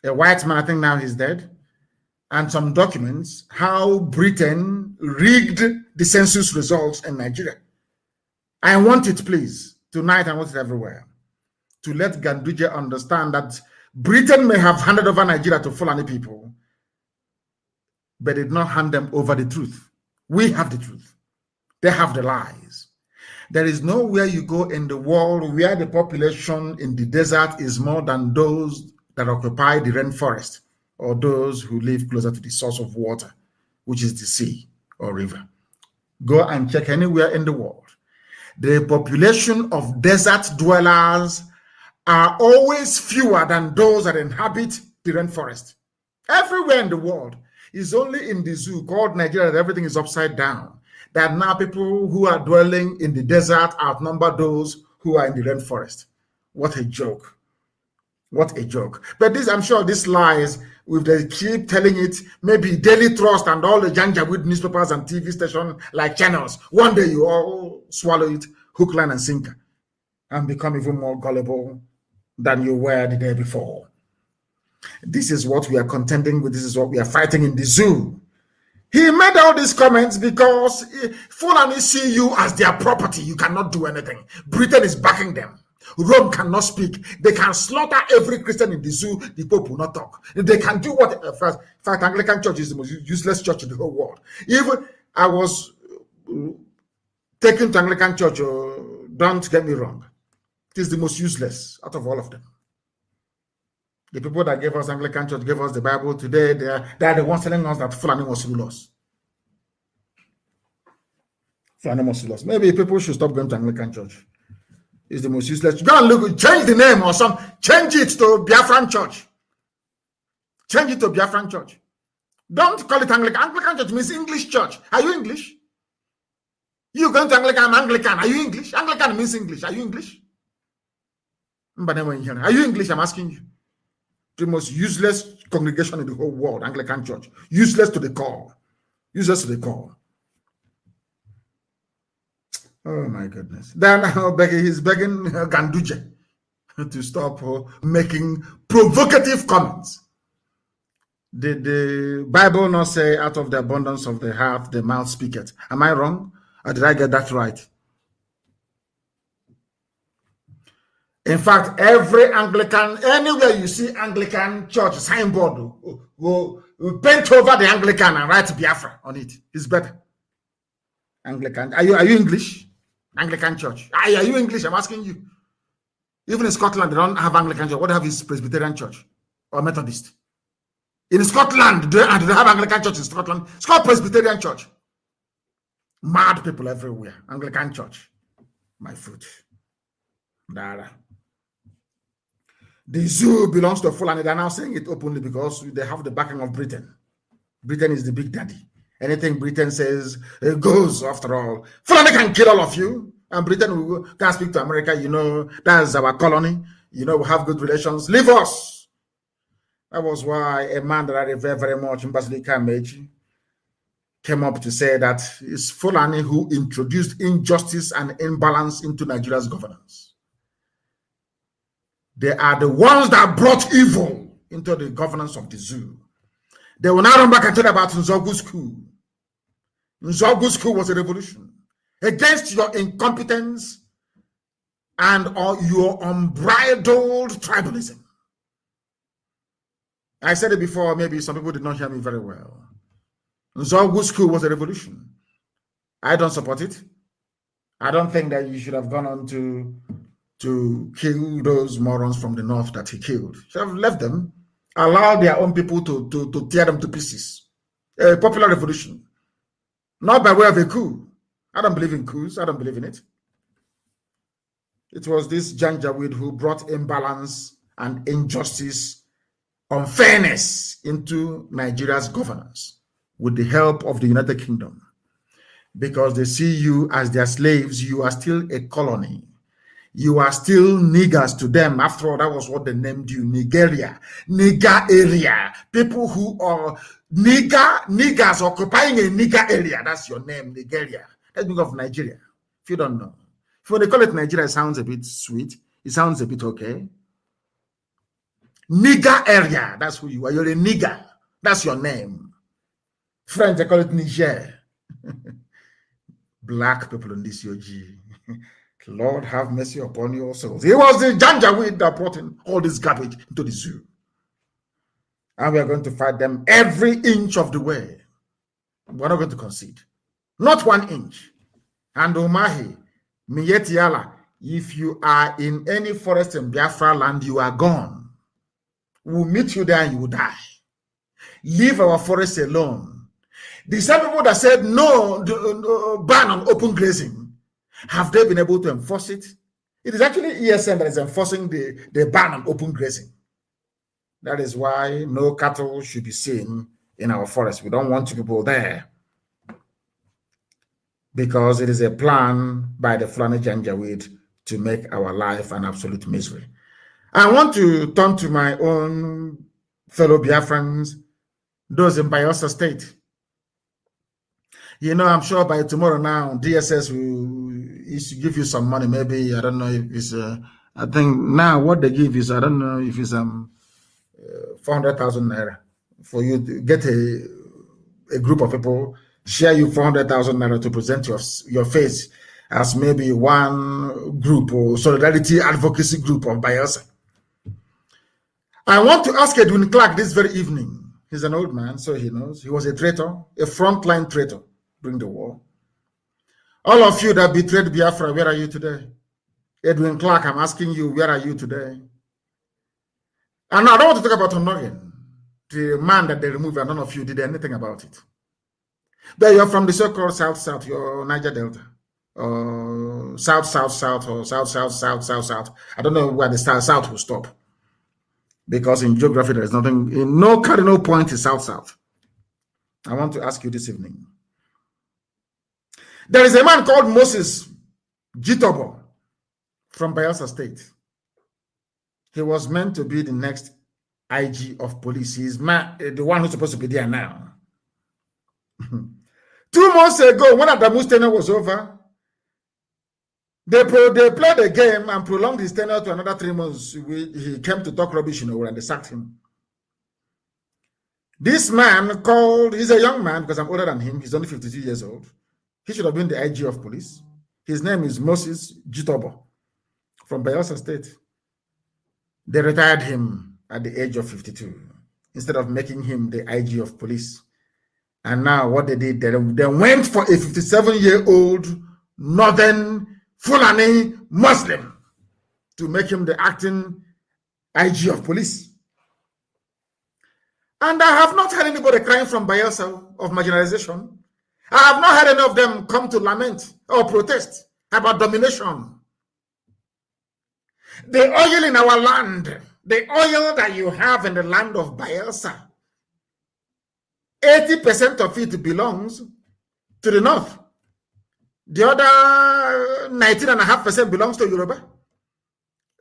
A white man, I think now he's dead, and some documents how Britain rigged the census results in Nigeria. I want it, please. Tonight, I want it everywhere. To let Ganduje understand that Britain may have handed over Nigeria to Fulani people, but did not hand them over the truth. We have the truth. They have the lies. There is nowhere you go in the world where the population in the desert is more than those that occupy the rainforest or those who live closer to the source of water, which is the sea or river. Go and check anywhere in the world. The population of desert dwellers are always fewer than those that inhabit the rainforest. Everywhere in the world. It's only in the zoo called Nigeria that everything is upside down. That now people who are dwelling in the desert outnumber those who are in the rainforest. What a joke. What a joke. But this, I'm sure these lies, if they keep telling it, maybe Daily Trust and all the Janjaweed newspapers and TV stations like channels, one day you all swallow it hook, line, and sinker and become even more gullible than you were the day before. This is what we are contending with. This is what we are fighting in the zoo. He made all these comments because Fulani see you as their property. You cannot do anything. Britain is backing them. Rome cannot speak. They can slaughter every Christian in the zoo. The Pope will not talk. They can do what. In fact, Anglican Church is the most useless church in the whole world. Even I was taken to Anglican Church. Don't get me wrong. It is the most useless out of all of them. The people that gave us Anglican Church, gave us the Bible today, they are the ones telling us that Fulani must rule us. Fulani must rule us. Maybe people should stop going to Anglican Church. It's the most useless. Go and look, change the name or something. Change it to Biafran Church. Change it to Biafran Church. Don't call it Anglican. Anglican Church means English church. Are you English? You going to Anglican, I'm Anglican. Are you English? Anglican means English. Are you English? Are you English? I'm asking you. The most useless congregation in the whole world, Anglican Church. Useless to the core. Useless to the core. Oh my goodness. Then he's begging Ganduje to stop making provocative comments. Did the Bible not say, out of the abundance of the heart, the mouth speaketh? Am I wrong? Or did I get that right? In fact, every Anglican, anywhere you see Anglican church signboard, will paint over the Anglican and write Biafra on it. It's better. Anglican. Are you English? Anglican church. Are you English? I'm asking you. Even in Scotland, they don't have Anglican church. What they have is Presbyterian church or Methodist. In Scotland, they have Anglican church in Scotland. It's called Presbyterian church. Mad people everywhere. Anglican church. My foot. Dara. The zoo belongs to Fulani. They're now saying it openly because they have the backing of Britain. Britain is the big daddy. Anything Britain says goes, after all. Fulani can kill all of you, and Britain can speak to America. You know, that's our colony. You know, we have good relations. Leave us. That was why a man that I revere very much, Mbazilika Meji, came up to say that it's Fulani who introduced injustice and imbalance into Nigeria's governance. They are the ones that brought evil into the governance of the zoo. They will now run back and tell about Nzogu's coup. Nzogu's coup was a revolution against your incompetence and your unbridled tribalism. I said it before, maybe some people did not hear me very well. Nzogu's coup was a revolution. I don't support it. I don't think that you should have gone on to kill those morons from the north that he killed. Should have left them, allowed their own people to tear them to pieces. A popular revolution. Not by way of a coup. I don't believe in coups. I don't believe in it. It was this Janjaweed who brought imbalance and injustice unfairness into Nigeria's governance with the help of the United Kingdom, because they see you as their slaves. You are still a colony. You are still niggers to them. After all, that was what they named you, Nigeria, nigger area. People who are niggers occupying a nigger area. That's your name, Nigeria. That's the meaning of Nigeria. If you don't know, if they call it Nigeria, it sounds a bit sweet. It sounds a bit okay. Nigger area. That's who you are. You're a nigger. That's your name. French, they call it Niger. Black people in this UG. Lord have mercy upon your souls. It was the Janjaweed that brought in all this garbage into the zoo. And we are going to fight them every inch of the way. We're not going to concede. Not 1 inch. And Umahi, Miyetiala, if you are in any forest in Biafra land, you are gone. We'll meet you there and you will die. Leave our forests alone. The same people that said no, ban on open grazing, have they been able to enforce it? It is actually ESN that is enforcing the ban on open grazing. That is why no cattle should be seen in our forest. We don't want people there, because it is a plan by the Fulani Janjaweed to make our life an absolute misery. I want to turn to my own fellow Biafrans, those in Bayelsa State. You know, I'm sure by tomorrow now, DSS will give you some money. Maybe, I don't know if it's, I think now what they give is, I don't know if it's 400,000 naira for you to get a group of people, share you 400,000 naira to present your face as maybe one group or solidarity advocacy group of Bayelsa. I want to ask Edwin Clark this very evening. He's an old man, so he knows. He was a traitor, a frontline traitor during the war. All of you that betrayed Biafra, where are you today? Edwin Clark, I'm asking you, where are you today? And I don't want to talk about Onogen, the man that they removed, and none of you did anything about it. But you're from the so-called South-South, you're Niger Delta, or South-South-South, or South-South-South-South-South. I don't know where the South will stop. Because in geography, there is nothing, no cardinal point is South-South. I want to ask you this evening. There is a man called Moses Jitobo from Bayelsa State. He was meant to be the next IG of police. He's the one who's supposed to be there now. 2 months ago, when Adamu's tenure was over, they played the game and prolonged his tenure to another 3 months. He came to talk rubbish, and they sacked him. This man he's a young man because I'm older than him. He's only 52 years old. He should have been the IG of police. His name is Moses Jitobo from Bayelsa State. They retired him at the age of 52 instead of making him the IG of police. And now what they did, they went for a 57-year-old northern Fulani Muslim to make him the acting IG of police. And I have not heard anybody crying from Bayelsa of marginalization. I have not heard any of them come to lament or protest about domination. The oil in our land, the oil that you have in the land of Bayelsa, 80% of it belongs to the north. The other 19.5% belongs to Yoruba.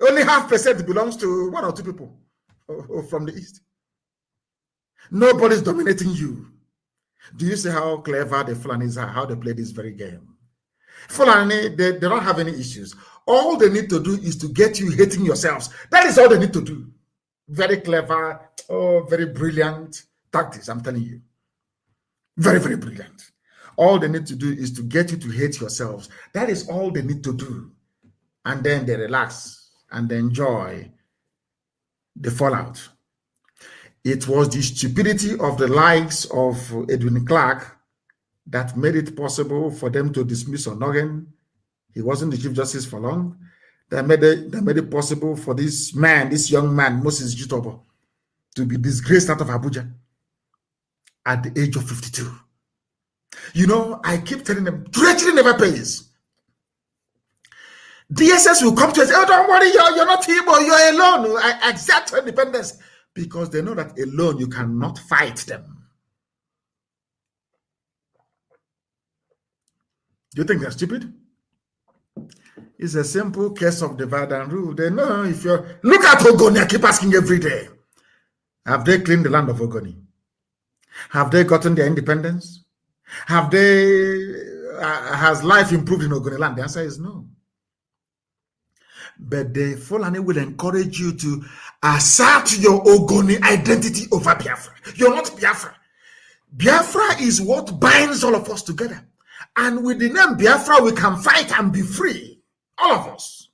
Only 0.5% belongs to 1 or 2 people from the east. Nobody's dominating you. Do you see how clever the Fulanis are, how they play this very game? Fulani, they don't have any issues. All they need to do is to get you hating yourselves. That is all they need to do. Very clever, very brilliant tactics, I'm telling you. Very, very brilliant. All they need to do is to get you to hate yourselves. That is all they need to do. And then they relax and they enjoy the fallout. It was the stupidity of the likes of Edwin Clark that made it possible for them to dismiss Onogen. He wasn't the Chief Justice for long. That made it possible for this young man, Moses Jitobo, to be disgraced out of Abuja at the age of 52. You know, I keep telling them, treachery never pays. DSS will come to us, oh, don't worry, you're not Igbo, you're alone. I accept independence. because they know that alone you cannot fight them. Do you think they're stupid? It's a simple case of divide and rule. They know if you're... Look at Ogoni. I keep asking every day. Have they cleaned the land of Ogoni? Have they gotten their independence? Have they... has life improved in Ogoni land? The answer is no. But the Fulani will encourage you to assert your Ogoni identity over Biafra. You're not Biafra. Biafra is what binds all of us together. And with the name Biafra, we can fight and be free. All of us.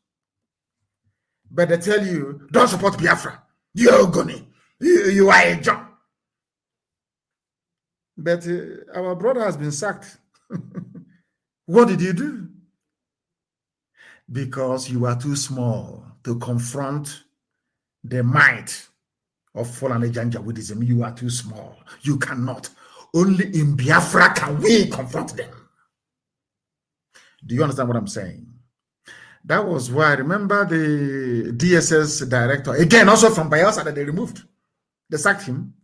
But they tell you, don't support Biafra. You're Ogoni. You are a job. But our brother has been sacked. What did you do? Because you are too small to confront the might of Fulani Janjaweedism. You are too small. You cannot. Only in Biafra can we confront them. Do you understand what I'm saying? That was why I remember the DSS director, again, also from Bayelsa, that they removed. They sacked him.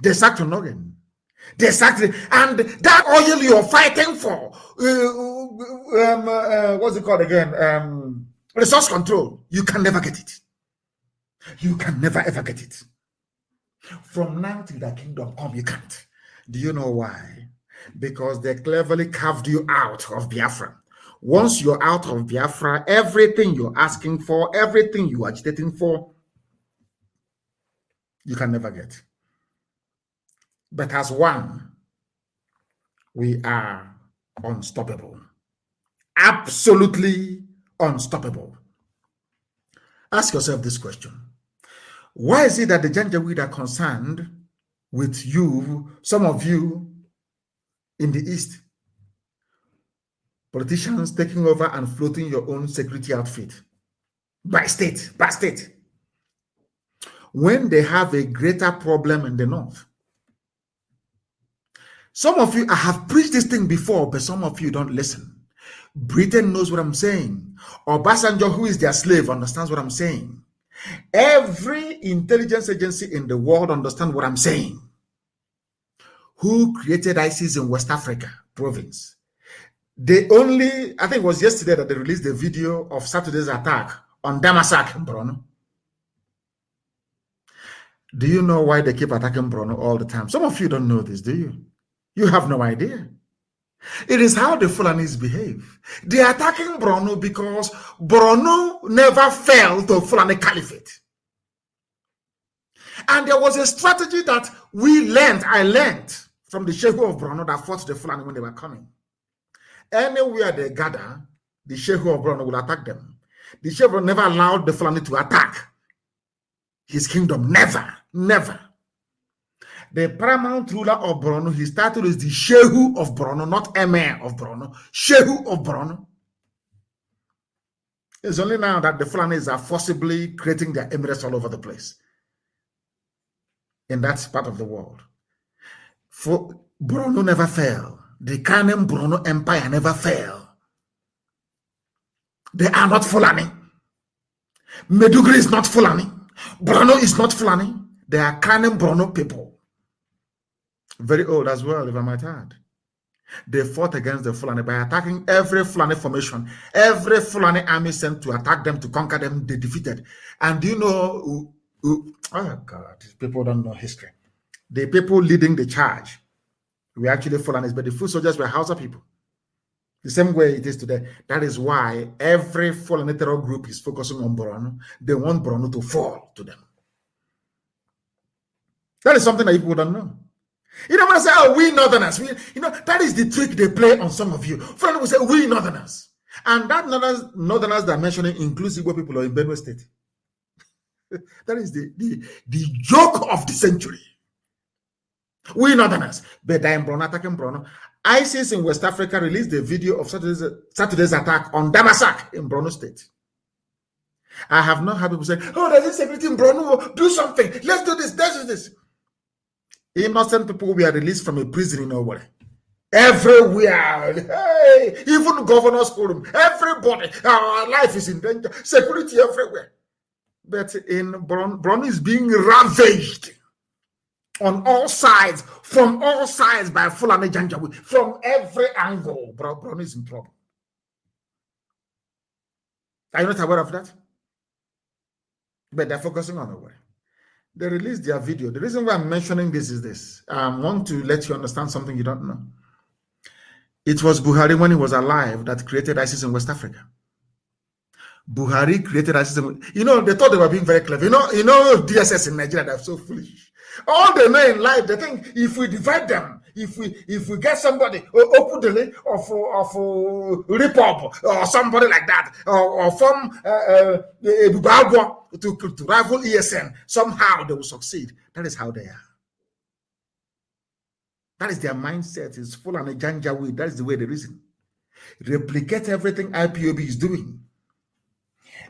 They sacked Onogen. They sacked him. And that oil you're fighting for, what's it called again? Resource control. You can never get it. You can never ever get it. From now till the kingdom come, you can't. Do you know why? Because they cleverly carved you out of Biafra. Once you're out of Biafra, everything you're asking for, everything you're agitating for, you can never get. But as one, we are unstoppable. Absolutely unstoppable. Ask yourself this question. Why is it that the Janjaweed are concerned with you, some of you in the East? Politicians taking over and floating your own security outfit by state, when they have a greater problem in the North. Some of you, I have preached this thing before, but some of you don't listen. Britain knows what I'm saying. Obasanjo, who is their slave, understands what I'm saying. Every intelligence agency in the world understands what I'm saying. Who created ISIS in West Africa province? They only, I think it was yesterday that they released the video of Saturday's attack on Damasak in Borno. Do you know why they keep attacking Borno all the time? Some of you don't know this, do you? You have no idea. It is how the Fulanis behave. They are attacking Borno because Borno never fell to Fulani Caliphate. And there was a strategy that I learned from the Shehu of Borno that fought the Fulani when they were coming. Anywhere they gather, the Shehu of Borno will attack them. The Shehu never allowed the Fulani to attack his kingdom. Never, never. The paramount ruler of Borno, his title is the Shehu of Borno, not Emir of Borno. Shehu of Borno. It's only now that the Fulanis are forcibly creating their emirates all over the place in that part of the world. For Borno never fell. The Kanem Borno Empire never fell. They are not Fulani. Medugri is not Fulani. Borno is not Fulani. They are Kanem Borno people. Very old as well, if I might add. They fought against the Fulani by attacking every Fulani formation. Every Fulani army sent to attack them, to conquer them, they defeated. And do you know, oh God, people don't know history. The people leading the charge were actually Fulanis, but the foot soldiers were Hausa people. The same way it is today. That is why every Fulani terror group is focusing on Borno. They want Borno to fall to them. That is something that people don't know. You don't want to say, oh, we Northerners. That is the trick they play on some of you. Fulani will say, we Northerners. And that Northerners that I'm mentioning includes Igbo people in Benue State. That is the joke of the century. We Northerners. But in Borno, attacking Borno. ISIS in West Africa released the video of Saturday's attack on Damasak in Borno State. I have not heard people say, oh, there's insecurity in Borno. Do something. Let's do this. Let's do this. Innocent people were released from a prison in Owerri. Everywhere. Hey, even governor's forum. Everybody. Our life is in danger. Security everywhere. But in Borno is being ravaged on all sides, from all sides by Fulani Janjaweed, from every angle. Borno is in trouble. Are you not aware of that? But they're focusing on the way. They released their video. The reason why I'm mentioning this is this. I want to let you understand something you don't know. It was Buhari, when he was alive, that created ISIS in West Africa. Buhari created ISIS. You know, they thought they were being very clever. You know, DSS in Nigeria, they're so foolish. All they know in life, they think if we divide them, if we get somebody, Okudele of Rip Up or somebody like that, or from Bugagwa to rival ESN, somehow they will succeed. That is how they are. That is their mindset. It's full on a Janjaweed. That is the way they reason. Replicate everything IPOB is doing.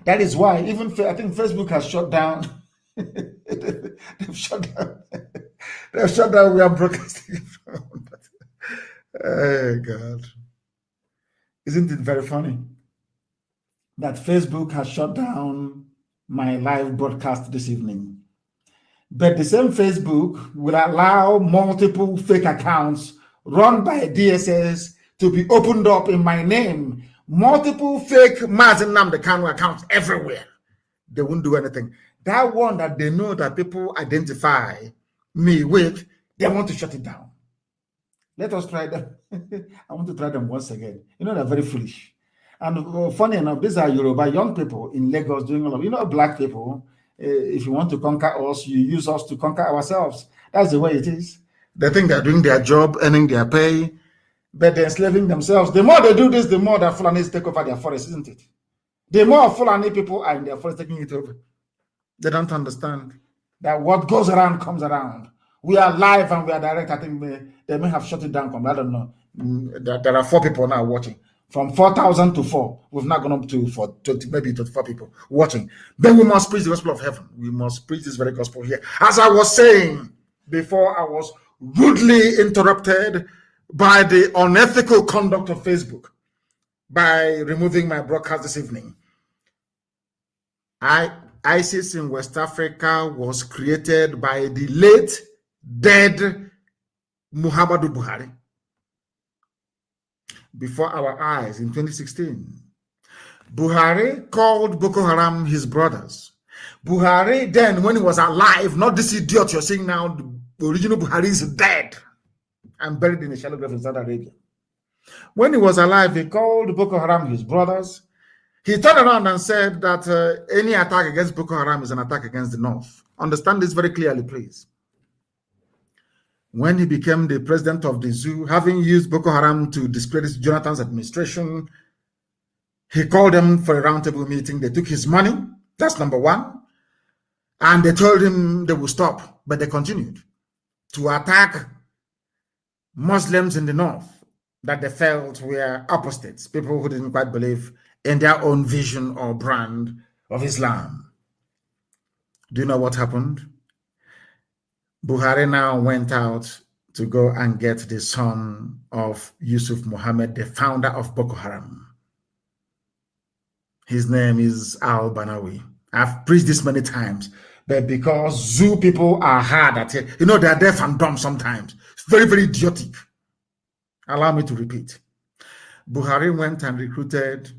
That is why even I think Facebook has shut down. They've shut down. They've shut down. We are broadcasting from. Oh God! Isn't it very funny that Facebook has shut down my live broadcast this evening? But the same Facebook will allow multiple fake accounts run by DSS to be opened up in my name. Multiple fake Mazi Nnamdi Kanu accounts everywhere. They won't do anything. That one that they know that people identify me with, they want to shut it down. Let us try them. I want to try them once again. You know, they're very foolish. And funny enough, these are Yoruba young people in Lagos doing all of, black people. If you want to conquer us, you use us to conquer ourselves. That's the way it is. They think they're doing their job, earning their pay, but they're enslaving themselves. The more they do this, the more that Fulanis take over their forest, isn't it? The more Fulani people are in their forest taking it over. They don't understand that what goes around comes around. We are live and we are direct. I think they may have shut it down. I don't know. There are 4 people now watching. From 4,000 to 4. We've not gone up to 20, maybe 24 people watching. Then we must preach the gospel of heaven. We must preach this very gospel here. As I was saying before, I was rudely interrupted by the unethical conduct of Facebook by removing my broadcast this evening. ISIS in West Africa was created by the late dead Muhammadu Buhari before our eyes in 2016. Buhari called Boko Haram his brothers. Buhari then, when he was alive, not this idiot you're seeing now, the original Buhari is dead and buried in a shallow grave in Saudi Arabia. When he was alive, he called Boko Haram his brothers. He turned around and said that any attack against Boko Haram is an attack against the North. Understand this very clearly, please. When he became the president of the zoo, having used Boko Haram to discredit Jonathan's administration, he called them for a roundtable meeting. They took his money. That's number one. And they told him they would stop, but they continued to attack Muslims in the North that they felt were apostates, people who didn't quite believe in their own vision or brand of Islam. Do you know what happened? Buhari now went out to go and get the son of Yusuf Mohammed, the founder of Boko Haram. His name is Al-Banawi. I've preached this many times, but because zoo people are hard at it, they're deaf and dumb sometimes. It's very, very idiotic. Allow me to repeat. Buhari went and recruited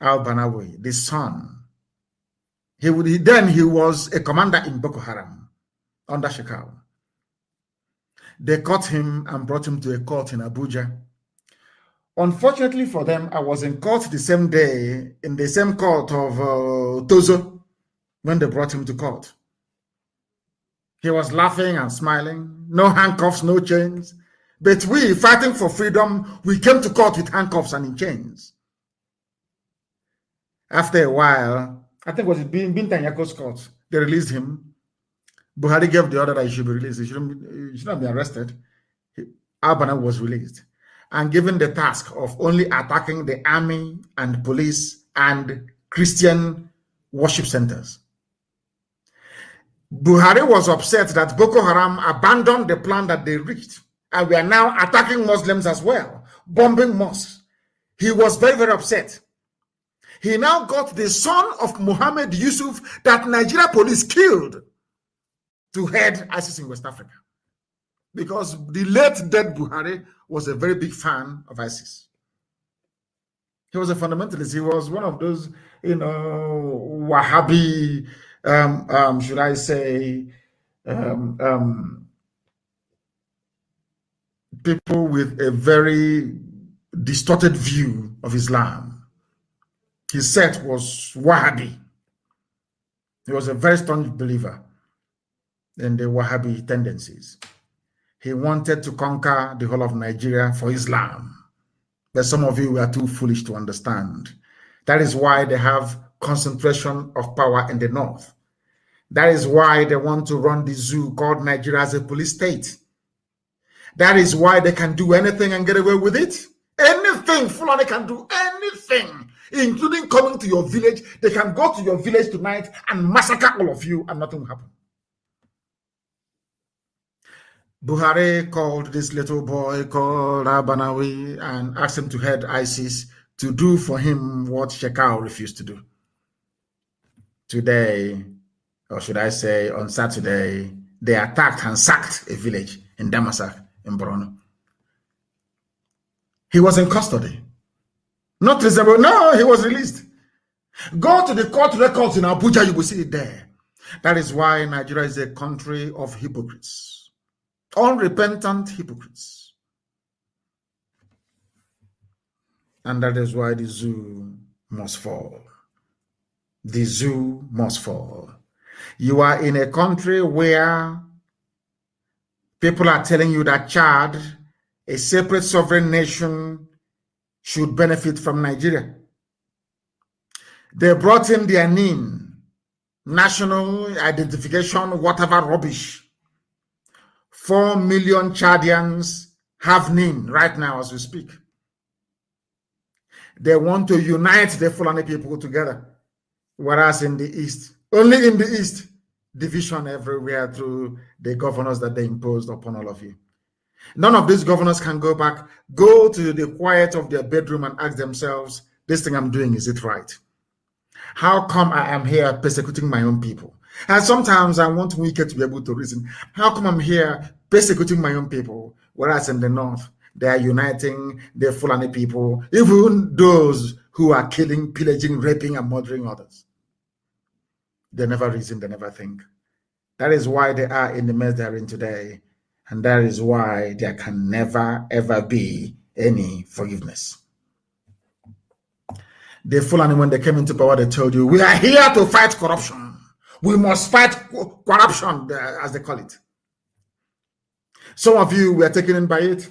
Al-Banawi, the son. He was a commander in Boko Haram under Shekau. They caught him and brought him to a court in Abuja. Unfortunately for them, I was in court the same day, in the same court of Tozo, when they brought him to court. He was laughing and smiling, no handcuffs, no chains. But we, fighting for freedom, we came to court with handcuffs and in chains. After a while, I think it was Binta Nyako's court, they released him. Buhari gave the order that he should be released. He should not be arrested. Al-Banawi was released and given the task of only attacking the army and police and Christian worship centers. Buhari was upset that Boko Haram abandoned the plan that they reached, and we are now attacking Muslims as well, bombing mosques. He was very, very upset. He now got the son of Mohammed Yusuf that Nigeria police killed to head ISIS in West Africa. Because the late dead Buhari was a very big fan of ISIS. He was a fundamentalist. He was one of those, Wahhabi, should I say, people with a very distorted view of Islam. His sect was Wahhabi. He was a very strong believer in the Wahhabi tendencies. He wanted to conquer the whole of Nigeria for Islam. But some of you were too foolish to understand. That is why they have concentration of power in the north. That is why they want to run the zoo called Nigeria as a police state. That is why they can do anything and get away with it. Anything, Fulani can do anything, including coming to your village. They can go to your village tonight and massacre all of you and nothing will happen. Buhari called this little boy called Abanawi and asked him to head ISIS to do for him what Shekau refused to do. Today, or should I say on Saturday, they attacked and sacked a village in Damasak in Borno. He was in custody. Not reasonable. No, he was released. Go to the court records in Abuja, you will see it there. That is why Nigeria is a country of hypocrites. Unrepentant hypocrites. And that is why the zoo must fall. The zoo must fall. You are in a country where people are telling you that Chad, a separate sovereign nation, should benefit from Nigeria. They brought in their NIN, national identification, whatever rubbish. 4 million Chadians have NIN right now as we speak. They want to unite the Fulani people together. Whereas in the East, only in the East, division everywhere through the governors that they imposed upon all of you. None of these governors can go back, go to the quiet of their bedroom and ask themselves, this thing I'm doing, is it right? How come I am here persecuting my own people? And sometimes I want Wike to be able to reason. How come I'm here persecuting my own people? Whereas in the north, they are uniting the Fulani people, even those who are killing, pillaging, raping, and murdering others. They never reason, they never think. That is why they are in the mess they are in today. And that is why there can never, ever be any forgiveness. The Fulani, when they came into power, they told you, we are here to fight corruption. We must fight corruption, as they call it. Some of you were taken in by it.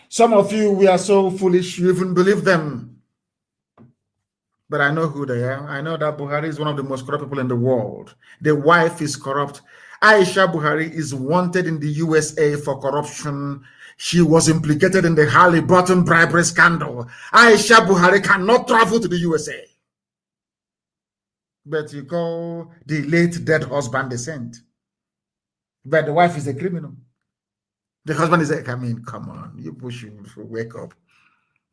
Some of you, we are so foolish, you even believe them. But I know who they are. I know that Buhari is one of the most corrupt people in the world. The wife is corrupt. Aisha Buhari is wanted in the USA for corruption. She was implicated in the Halliburton bribery scandal. Aisha Buhari cannot travel to the USA. But you call the late dead husband a saint. But the wife is a criminal. The husband is I mean, come on. You push him to wake up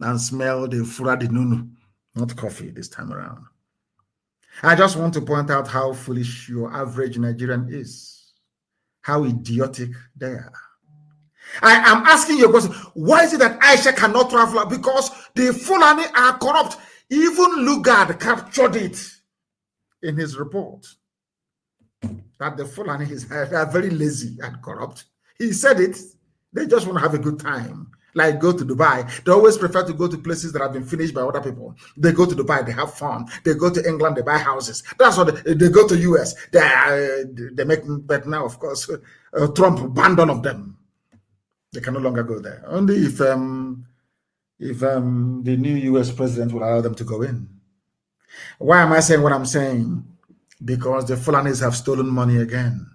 and smell the fura di nunu, not coffee this time around. I just want to point out how foolish your average Nigerian is. How idiotic they are. I am asking you a question. Why is it that Aisha cannot travel? Because the Fulani are corrupt. Even Lugard captured it in his report. That the Fulani are very lazy and corrupt. He said it. They just want to have a good time. Like go to Dubai. They always prefer to go to places that have been finished by other people. They go to Dubai, they have fun. They go to England, they buy houses. That's what they go to US. They make, but now, of course, Trump banned all of them. They can no longer go there. Only if the new US president will allow them to go in. Why am I saying what I'm saying? Because the Fulanis have stolen money again.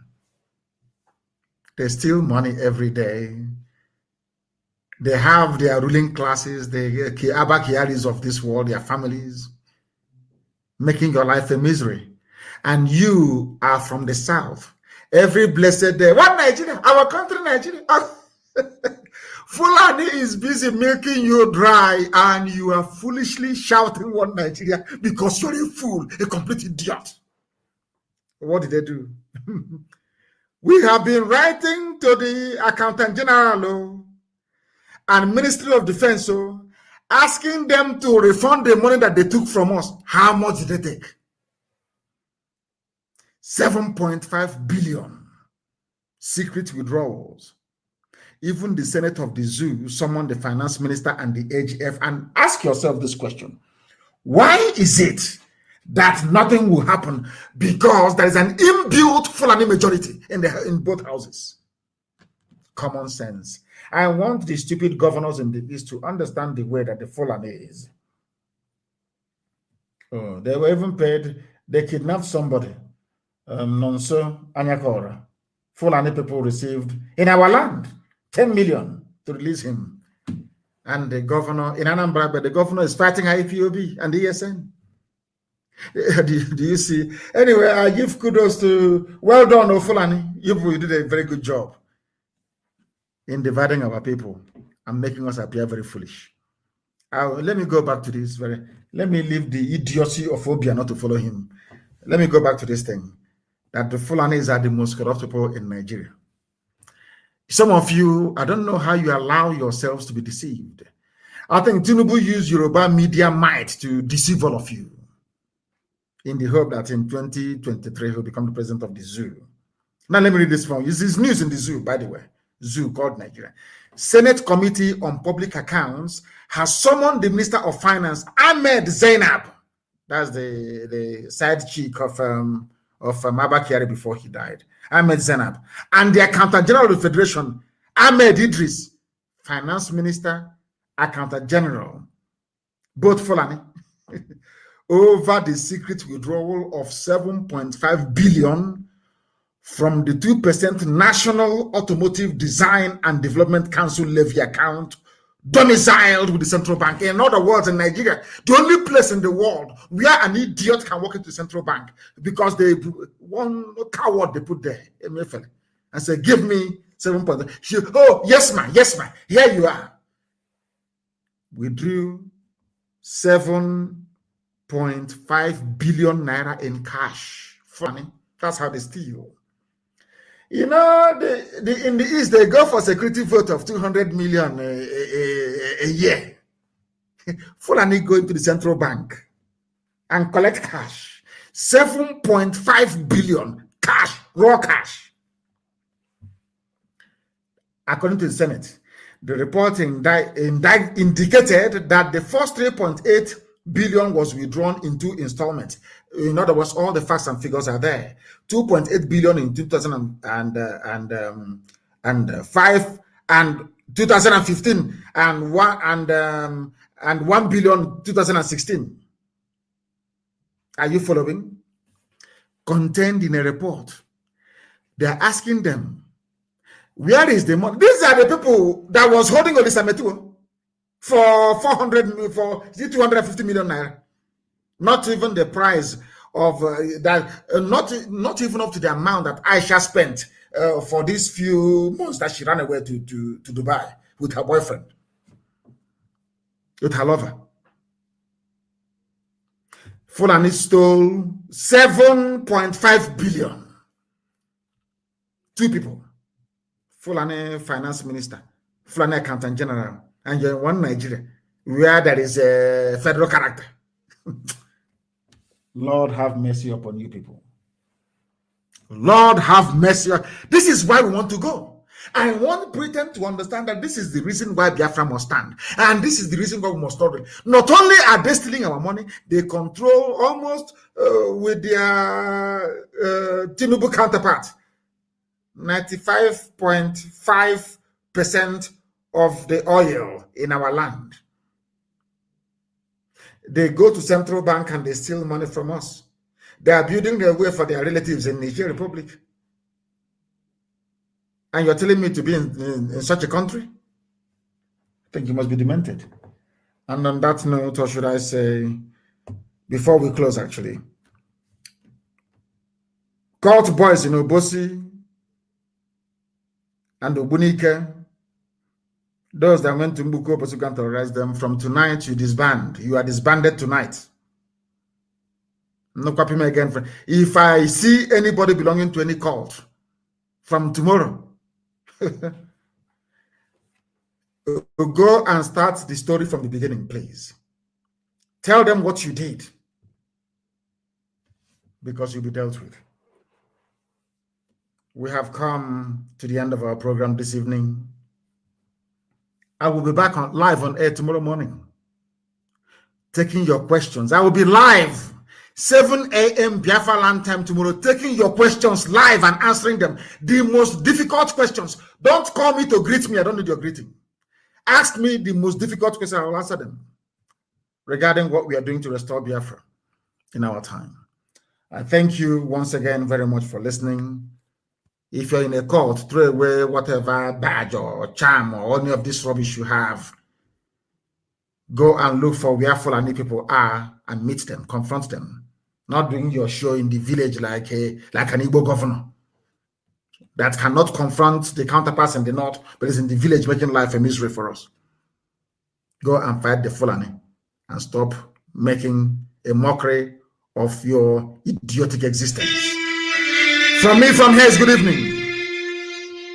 They steal money every day. They have their ruling classes, the Abba Kiaris of this world, their families, making your life a misery. And you are from the south. Every blessed day. What Nigeria? Our country, Nigeria. Fulani is busy milking you dry, and you are foolishly shouting "One Nigeria" because you're a fool, a complete idiot. What did they do? We have been writing to the Accountant General and Ministry of Defense, asking them to refund the money that they took from us. How much did they take? 7.5 billion secret withdrawals. Even the Senate of the Zoo summoned the finance minister and the AGF. And ask yourself this question: why is it that nothing will happen? Because there is an inbuilt Fulani majority in both houses. Common sense. I want the stupid governors in the East to understand the way that the Fulani is. Oh, they were even paid. They kidnapped somebody. Nonso Anyakora. Fulani people received in our land 10 million to release him. And the governor in Anambra, but the governor is fighting IPOB and the ESN. Do you see? Anyway, I give kudos to, well done, Fulani. You did a very good job in dividing our people and making us appear very foolish. Let me go back to this. Let me leave the idiocy of Obia not to follow him. Let me go back to this thing, that the Fulanis are the most corrupt people in Nigeria. Some of you, I don't know how you allow yourselves to be deceived. I think Tinubu used Yoruba media might to deceive all of you in the hope that in 2023 he'll become the president of the zoo. Now let me read this from you. This is news in the zoo, by the way. Zoo called Nigeria. Senate Committee on Public Accounts has summoned the Minister of Finance, Ahmed Zainab. That's the side chick of Abba Kyari before he died. Ahmed Zainab. And the Accountant General of the Federation, Ahmed Idris, Finance Minister, Accountant General, both Fulani, over the secret withdrawal of 7.5 billion from the 2% National Automotive Design and Development Council levy account domiciled with the central bank. In other words, in Nigeria, the only place in the world where an idiot can walk into the central bank, because they one coward they put there, and say, give me 7.5. Oh, yes, ma'am, here you are. We drew 7.5 billion naira in cash. Funny. That's how they steal. You know, in the East, they go for security vote of 200 million a year. Fulani go into the central bank and collect cash. 7.5 billion cash, raw cash. According to the Senate, the report indicated that the first 3.8 billion was withdrawn in 2 installments. In other words, all the facts and figures are there. 2.8 billion in 2005 and 2015, and 1 billion 2016. Are you following? Contained in a report. They're asking them, where is the money? These are the people that was holding Olisametuo for 250 million naira. Not even the price of that, not even up to the amount that Aisha spent for these few months that she ran away to Dubai with her boyfriend, with her lover. Fulani stole 7.5 billion. 2 people. Fulani Finance Minister, Fulani Accountant General, and you're in one Nigeria where there is a federal character. Lord have mercy upon you people. Lord have mercy. This is why we want to go. I want Britain to understand that this is the reason why Biafra must stand. And this is the reason why we must stop it. Not only are they stealing our money, they control almost with their Tinubu counterpart 95.5% of the oil in our land. They go to central bank and they steal money from us. They are building their way for their relatives in Niger Republic. And you're telling me to be in such a country? I think you must be demented. And on that note, or should I say, before we close actually, cult boys in Obosi and Obunike Those that went to Mbuko, but you can terrorize them. From tonight, you disband. You are disbanded tonight. No copy me again. If I see anybody belonging to any cult from tomorrow, go and start the story from the beginning, please. Tell them what you did, because you'll be dealt with. We have come to the end of our program this evening. I will be back on live on air tomorrow morning, taking your questions. I will be live 7 a.m. Biafra land time tomorrow, taking your questions live and answering them. The most difficult questions. Don't call me to greet me. I don't need your greeting. Ask me the most difficult questions. I will answer them regarding what we are doing to restore Biafra in our time. I thank you once again very much for listening. If you're in a cult, throw away whatever badge or charm or any of this rubbish you have. Go and look for where Fulani people are and meet them, confront them. Not doing your show in the village like an Igbo governor that cannot confront the counterparts in the north, but is in the village making life a misery for us. Go and fight the Fulani and stop making a mockery of your idiotic existence. From me, from here, is good evening.